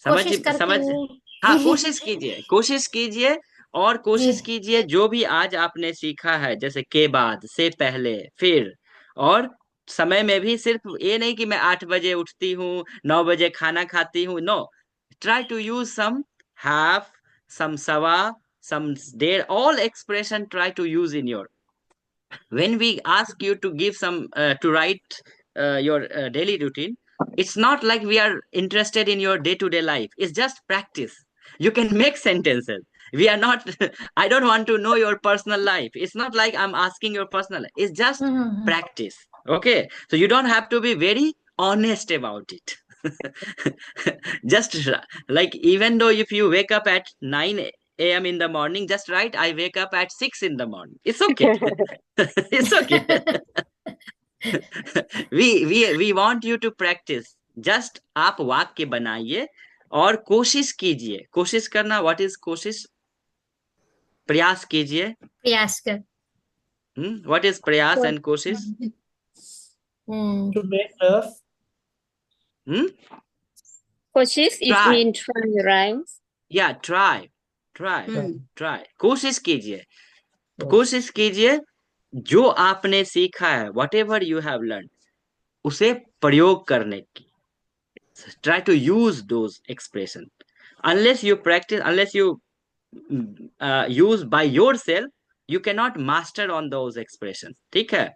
समझ. हाँ, कोशिश कीजिए और कोशिश कीजिए जो भी आज आपने सीखा है, जैसे के बाद, से पहले, फिर, और समय में भी सिर्फ ये नहीं कि मैं 8 बजे उठती हूँ, 9 बजे खाना खाती हूँ. No, try to use some half, some sawa, some dare, all expression try to use in your. When we ask you to give some to write your daily routine, it's not like we are interested in your day-to-day life. It's just practice. You can make sentences. We are not I don't want to know your personal life. It's not like I'm asking your personal life. It's just practice. Okay, so you don't have to be very honest about it. Just like, even though if you wake up at 9 a.m. in the morning, just write I wake up at 6 in the morning. It's okay. It's okay. we want you to practice. Just आप वाक्य बनाइए और कोशिश कीजिए. कोशिश करना, what is कोशिश? प्रयास कीजिए. प्रयास कर. What is प्रयास and कोशिश? To make love. कोशिश is mean try, right? Yeah, try. कोशिश कीजिए. कोशिश कीजिए जो आपने सीखा है, whatever you have learned, उसे प्रयोग करने की. Try to use those expressions. Unless you practice, unless you use by yourself, you cannot master on those expressions. ठीक है?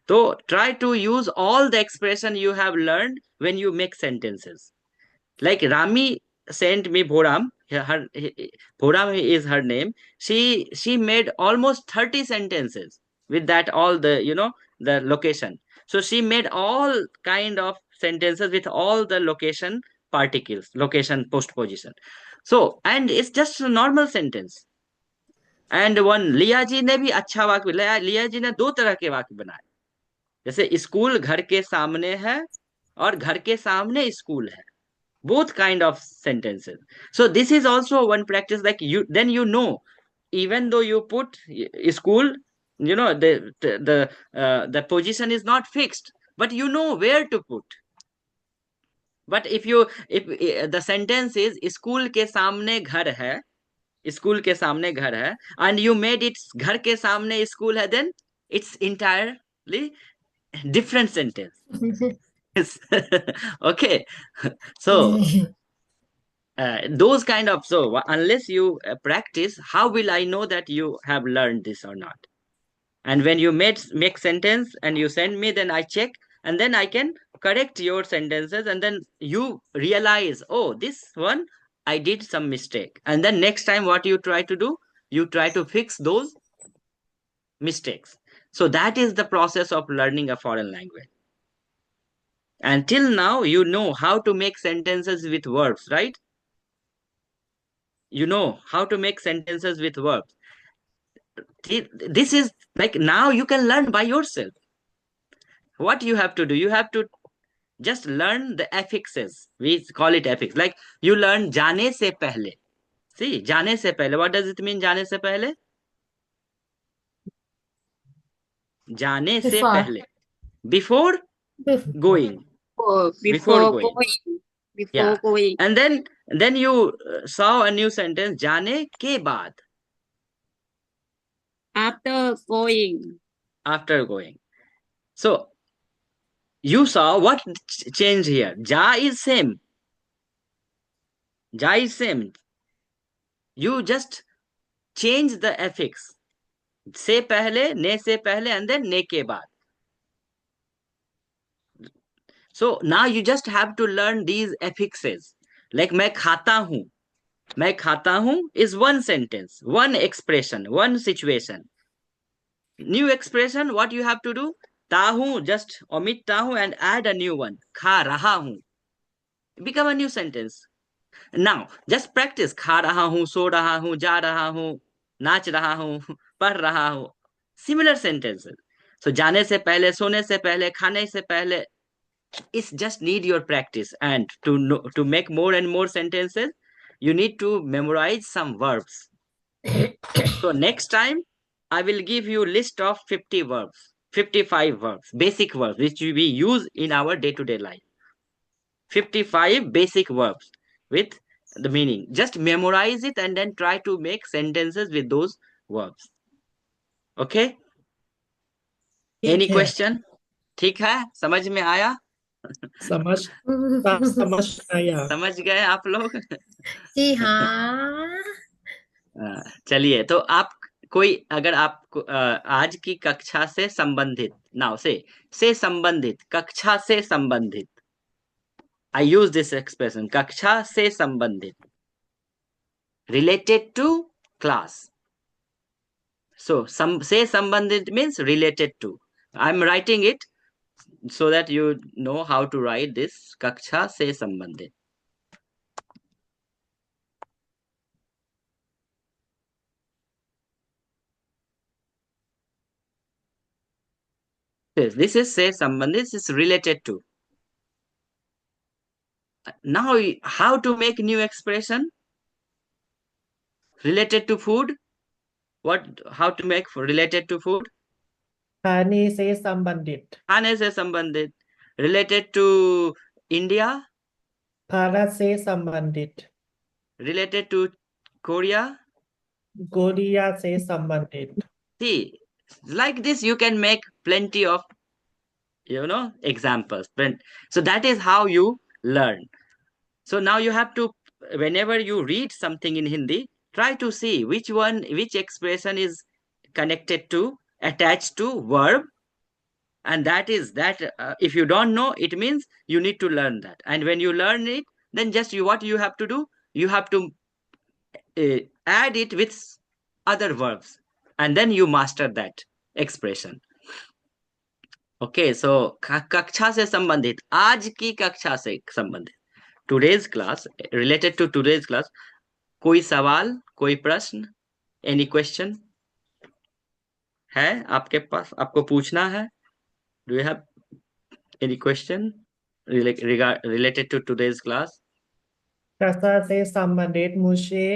So try to use all the expression you have learned when you make sentences. Like Rami sent me Bhoram. Bhoram is her name. She made almost 30 sentences with that, all the the location. So she made all kind of sentences with all the location particles, location postposition. So, and it's just a normal sentence. And one लिया जी ने भी अच्छा वाक्य, लिया जी ने 2 तरह के वाक्य बनाए, जैसे स्कूल घर के सामने है और घर के सामने स्कूल है, both kind of sentences. So this is also one practice, like you then you know, even though you put school, you know, the position is not fixed, but you know where to put. But if the sentence is school के सामने घर है, school के सामने घर है, and you made it घर के सामने स्कूल है, then it's entirely different sentence. Okay. So those kind of, so unless you practice, how will I know that you have learned this or not? And when you make sentence and you send me, then I check, and then I can correct your sentences, and then you realize, oh, this one I did some mistake, and then next time what you try to do, you try to fix those mistakes. So that is the process of learning a foreign language. Until now, you know how to make sentences with verbs, right? You know how to make sentences with verbs. This is like, now you can learn by yourself. What you have to do, you have to just learn the affixes. We call it affix. Like you learn जाने से पहले. See, जाने से पहले. What does it mean, जाने से पहले? जाने से Before. पहले. Before Bef- going. Before going. going. Before Yeah. going. And then you saw a new sentence, जाने के बाद. After going. After going. So you saw what change here. Ja is same. Ja is same. You just change the affix. से पहले, ने से पहले, and then ने के बाद. So now you just have to learn these affixes. Like मैं खाता हूँ. मैं खाता हूँ is one sentence, one expression, one situation. New expression, what you have to do? ताहू, just omit ताहू and add a new one. खा रहा हूँ. Become a new sentence. Now, just practice. खा रहा हूँ, सो रहा हूँ, जा रहा हूँ, नाच रहा हूँ, पढ़ रहा हूँ. Similar sentences. So जाने से पहले, सोने से पहले, खाने से पहले, it's just need your practice. And to make more and more sentences, you need to memorize some verbs. So next time, I will give you list of 50 verbs, 55 verbs, basic verbs, which we use in our day-to-day life. 55 basic verbs with the meaning. Just memorize it and then try to make sentences with those verbs. Okay? Any question? ठीक है? समझ में आया? समझ आया समझ गए आप लोग? जी हाँ. चलिए, तो आप कोई, अगर आप आज की कक्षा से संबंधित, नाउ से संबंधित, कक्षा से संबंधित. I use this expression, कक्षा से संबंधित. Related to class. So से संबंधित means related to. I'm writing it so that you know how to write this, कक्षा से संबंधित. This is से संबंधित, this is related to. Now, how to make new expression? Related to food? How to make related to food? खाने से संबंधित खाने से संबंधित. Related to India? भारत से संबंधित Related to Korea? कोरिया से संबंधित. See, like this you can make plenty of, examples. So that is how you learn. So now you have to, whenever you read something in Hindi, try to see which expression is connected to, attached to verb. And that is that, if you don't know, it means you need to learn that. And when you learn it, then just what you have to do, you have to add it with other verbs. And then you master that expression. Okay, so कक्षा से संबंधित, आज की कक्षा से संबंधित, today's class, related to today's class, कोई सवाल, कोई प्रश्न, एनी क्वेश्चन है आपके पास, आपको पूछना है? Do you have any question related to today's class? कक्षा से संबंधित मुझे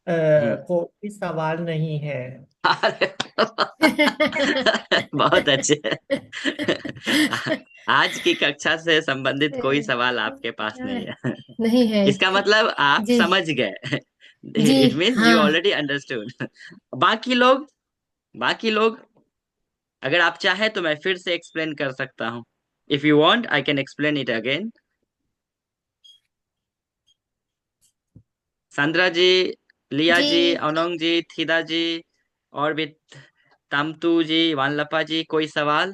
कोई सवाल नहीं है। अरे बहुत अच्छे। आज की कक्षा से संबंधित कोई सवाल आपके पास नहीं है। नहीं है इसका मतलब आप जी समझ गए। जी इट मीन्स यू हाँ ऑलरेडी अंडरस्टूड। बाकी लोग अगर आप चाहे तो मैं फिर से एक्सप्लेन कर सकता हूँ। If you want I can explain it again. Sandra ji, Liya ji जी, अनोंग जी, थीदा जी, और भी तमतू जी, वानलपा जी, कोई सवाल?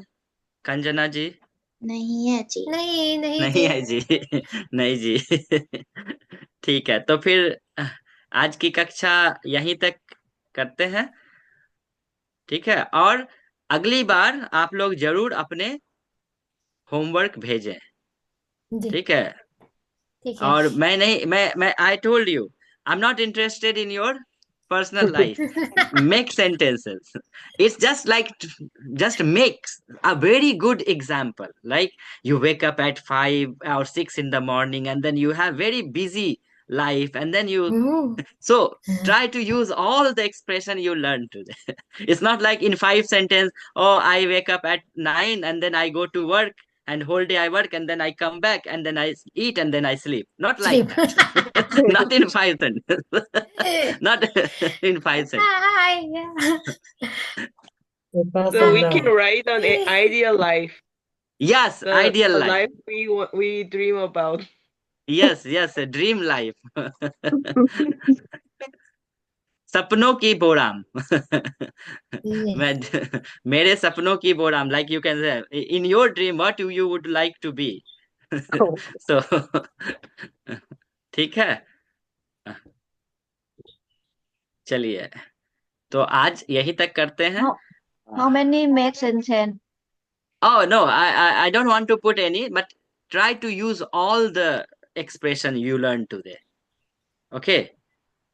कंजना जी? नहीं है जी। नहीं नहीं नहीं जी है जी। नहीं जी। ठीक है, तो फिर आज की कक्षा यहीं तक करते हैं। ठीक है, और अगली बार आप लोग जरूर अपने होमवर्क भेजें। जी ठीक है, ठीक है और मैं I told you I am not interested in your personal life. Make sentences. It's just make a very good example. Like you wake up at 5 or 6 in the morning, and then you have very busy life, and then you so try to use all the expression you learned today. It's not like in 5 sentences, oh, I wake up at 9 and then I go to work, and whole day I work, and then I come back, and then I eat, and then I sleep. Not like sleep that. Not in 5 sentences. Not in 5 sentences. So we can write on an ideal life, Yes, the ideal life. life we dream about. Yes, a dream life. सपनों की Boram. मैं मेरे सपनों की Boram, like you can say in your dream what you would like to be. So ठीक है, चलिए तो आज यही तक करते हैं। How many make sentence? Oh no, I don't want to put any, but try to use all the expression you learned today. Okay,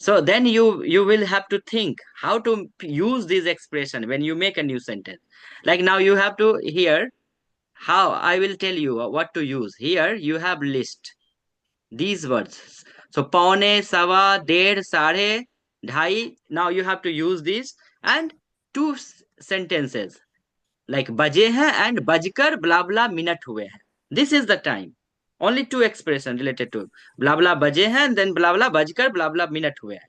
so then you will have to think how to use this expression when you make a new sentence. Like now you have to hear how I will tell you what to use. Here you have list these words. So paune, sawa, ded, साढ़े, ढाई. Now you have to use these and two sentences. Like बजे हैं and बजकर blah blah minute हुए हैं. This is the time. Only two expressions related to blah blah बजे हैं and then blah blah बजकर blah blah मिनट हुए हैं.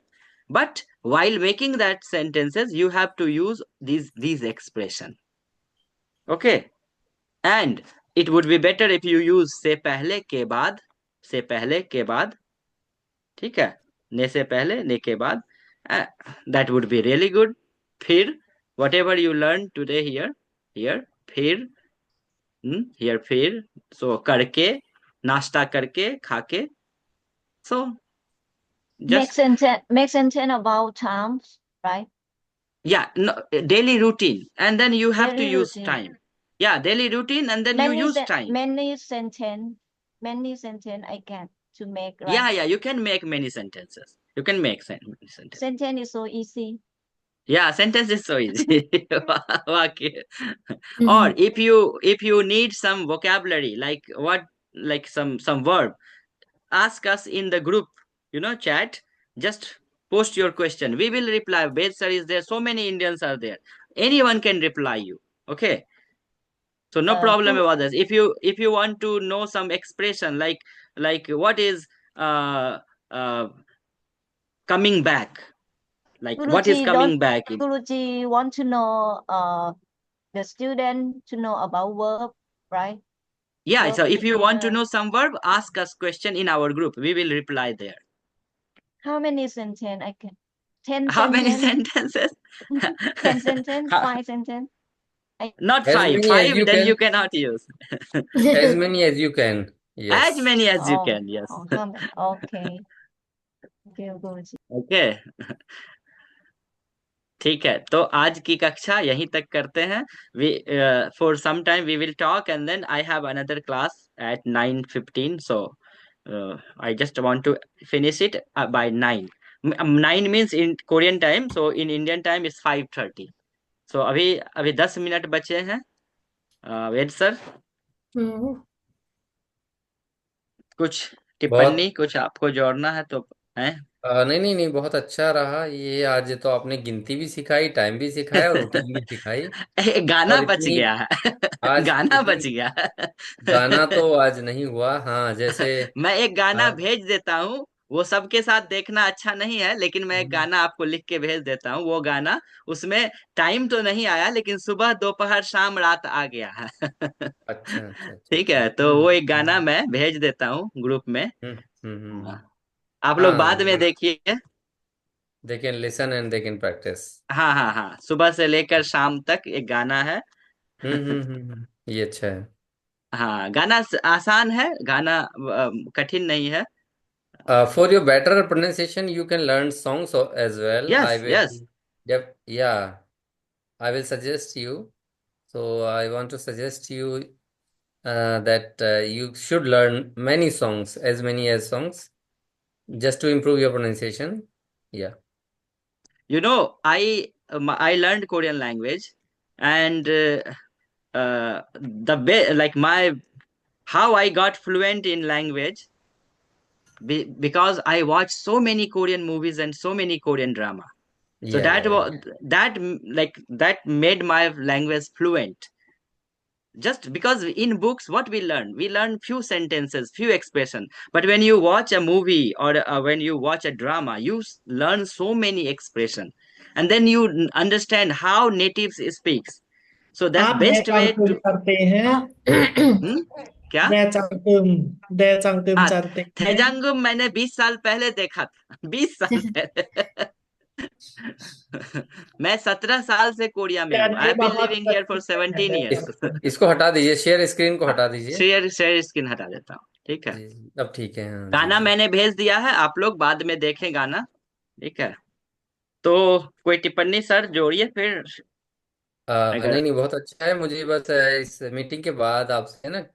But while making that sentences, you have to use these expression. Okay, and it would be better if you use से पहले के बाद, से पहले के बाद. ठीक है, ने से पहले ने के बाद. That would be really good. फिर whatever you learned today here फिर here फिर, so करके, नाश्ता करके, खाके. So Make just sentence about times, right? yeah, no, daily routine, and then you have to Daily use routine. time. Yeah, daily routine, and then you use time. Many sentence I can to make, right? Yeah, you can make many sentences. You can make many sentences. Sentence is so easy. Yeah, sentence is so easy. Okay. Or if you need some vocabulary, like what, like some verb, ask us in the group, chat. Just post your question, we will reply. Ved sir is there, so many Indians are there, anyone can reply you. Okay, so no problem about this. If you want to know some expression, like what is coming back, like what is coming back in, Guruji want to know the student to know about verb, right? yeah, Verb so if you want to together. know some verb, ask us question in our group, we will reply there. How many sentence I can? 10 How many sentence? sentences? 10 sentence, 5 sentence. Not As five. many as Five, you then can. you cannot use. As many as you can. Yes. As many as you Oh, can, yes. okay. Okay, Guruji. Okay. ठीक है, तो आज की कक्षा यहीं तक करते हैं। We for some time we will talk and then I have another class at 9:15, so I just want to finish it by 9. 9 means in Korean time, so in Indian time is 5:30. सो अभी अभी 10 minute बचे हैं। वेद sir, हम्म कुछ बहुत टिप्पणी, कुछ आपको जोड़ना है तो है? नहीं नहीं नहीं, बहुत अच्छा रहा ये। आज तो आपने गिनती भी सिखाई, टाइम भी सिखाया और रूटीन भी सिखाई। गाना और बच इतनी गया है। आज गाना इतनी बच गया है। गाना तो आज नहीं हुआ, हाँ जैसे मैं एक गाना आ, भेज देता हूँ। वो सबके साथ देखना अच्छा नहीं है, लेकिन मैं एक गाना आपको लिख के भेज देता हूँ। वो गाना, उसमें टाइम तो नहीं आया, लेकिन सुबह दोपहर शाम रात आ गया है। अच्छा अच्छा अच्छा ठीक अच्छा। है, तो वो एक गाना मैं भेज देता हूँ ग्रुप में। हम्म। आप लोग हाँ, बाद में देखिए। They can listen and they can practice. हाँ हाँ हाँ, सुबह से लेकर शाम तक एक गाना है। ये अच्छा है। हाँ, गाना आसान है, गाना कठिन नहीं है। For your better pronunciation, you can learn songs as well. I yes will, yes. yeah, I will suggest you. So I want to suggest you that you should learn many songs, as many as songs, just to improve your pronunciation. Yeah. I learned Korean language, and like my how I got fluent in language, because I watched so many Korean movies and so many Korean drama. So Yeah, yeah, yeah. that made my language fluent. Just because in books, what we learn few sentences, few expression. But when you watch a movie, or when you watch a drama, you learn so many expression, and then you understand how natives speaks. So that's आप best way डेचांगतुम to. करते हैं? Hmm? क्या? डेचांगतुम डेचांगतुम हाँ, करते हैं? थेजांगुम मैंने 20 साल पहले देखा था। 20 साल पहले। मैं 17 साल से कोरिया में हूँ। आई चलिए हैव बीन बहुत लिविंग हियर फॉर अच्छी है 17 years। इसको हटा दीजिए, शेयर स्क्रीन को हटा दीजिए। शेयर शेयर स्क्रीन हटा देता हूँ, ठीक है। जी जी, अब ठीक है, हाँ जी गाना जी। मैंने भेज दिया है, आप लोग बाद में देखें गाना। ठीक है, तो कोई टिप्पणी सर जोड़िए फिर, अगर। नहीं नहीं, बहुत अच्छा है। मुझे बस इस मीटिंग के बाद आपसे ना,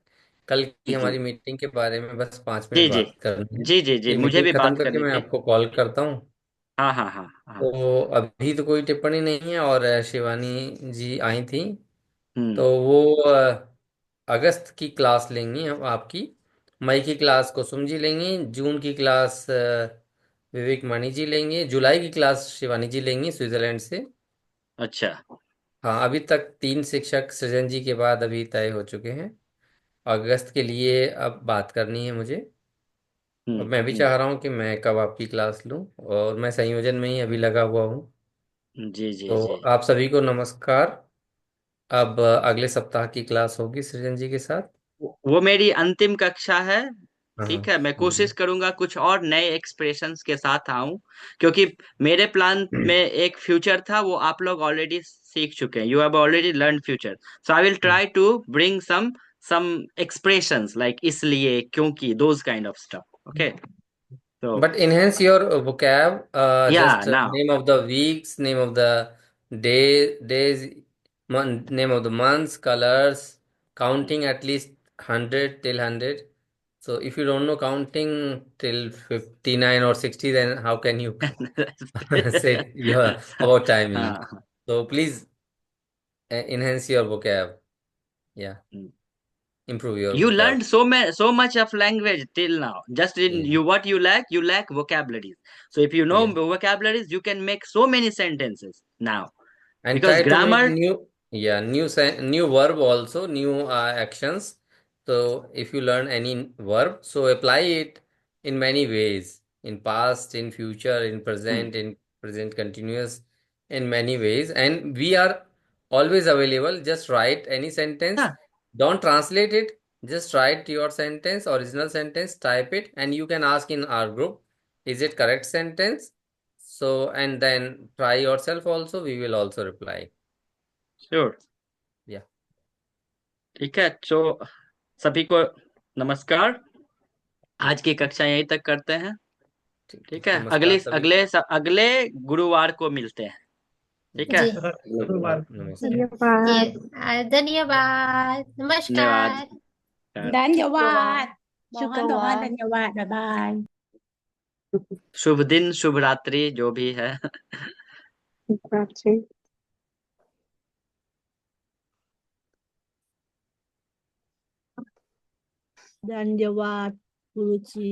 कल की जी हमारी मीटिंग के बारे में बस 5 मिनट जी बात करनी है। जी जी जी, ये मुझे मीटिंग भी खत्म बात करके करनी मैं थी। आपको कॉल करता हूँ। हाँ हाँ हाँ हाँ। तो अभी तो कोई टिप्पणी नहीं है, और शिवानी जी आई थी, हम्म। तो वो अगस्त की क्लास लेंगी हम आपकी। मई की क्लास कुसुम जी लेंगी, जून की क्लास विवेक मणि जी लेंगे, जुलाई की क्लास शिवानी जी लेंगी स्विट्जरलैंड से। अच्छा। हाँ, अभी तक 3 शिक्षक सृजन जी के बाद अभी तय हो चुके हैं। अगस्त के लिए अब बात करनी है मुझे। और मैं भी चाह रहा हूँ कि मैं कब आपकी क्लास लूँ, और मैं संयोजन में ही अभी लगा हुआ हूँ। जी जी तो जी। आप सभी को नमस्कार। अब अगले सप्ताह की क्लास होगी सृजन जी के साथ। वो मेरी अंतिम कक्षा है। हाँ हाँ ठीक है, मैं कोशिश जी। करूंगा कुछ और नए एक्सप्रेशंस के साथ आऊं, क्योंकि मेरे प्लान में एक फ्यूचर था, वो आप लोग ऑलरेडी सीख चुके हैं। You have already learn future, so I will try to bring some expressions like इसलिए, क्योंकि, those kind of stuff. Okay, तो But enhance your vocab. या Just now. name of the weeks, name of the days, name of the months, colors, counting at least 100 till 100. So if you don't know counting till 59 or 60, then how can you say your about timing? हाँ। So please enhance your vocab. Yeah, improve your You vocab. learned so much of language till now. Just in Yeah, you, what you lack vocabularies. So if you know yeah. vocabularies, you can make so many sentences now. And Because try to make grammar, new verb, also new actions. So if you learn any verb, so apply it in many ways, in past, in future, hmm, in present continuous, in many ways. And we are always available. Just write any sentence, yeah, don't translate it, just write your sentence, original sentence, type it, and you can ask in our group, is it correct sentence? So, and then try yourself also, we will also reply. sure. Yeah. ठीक है, तो सभी को नमस्कार। आज की कक्षा यहीं तक करते हैं। ठीक है, ठीक है, नमस्कार सभी को। अगले गुरुवार को मिलते हैं। ठीक है। जी धन्यवाद नमस्ते धन्यवाद ये धन्यवाद धन्यवाद। नमस्कार धन्यवाद बहुत बहुत शुक्रवार धन्यवाद बाय बाय शुभ दिन, शुभ रात्रि, जो भी है। प्राची धन्यवाद गुरुजी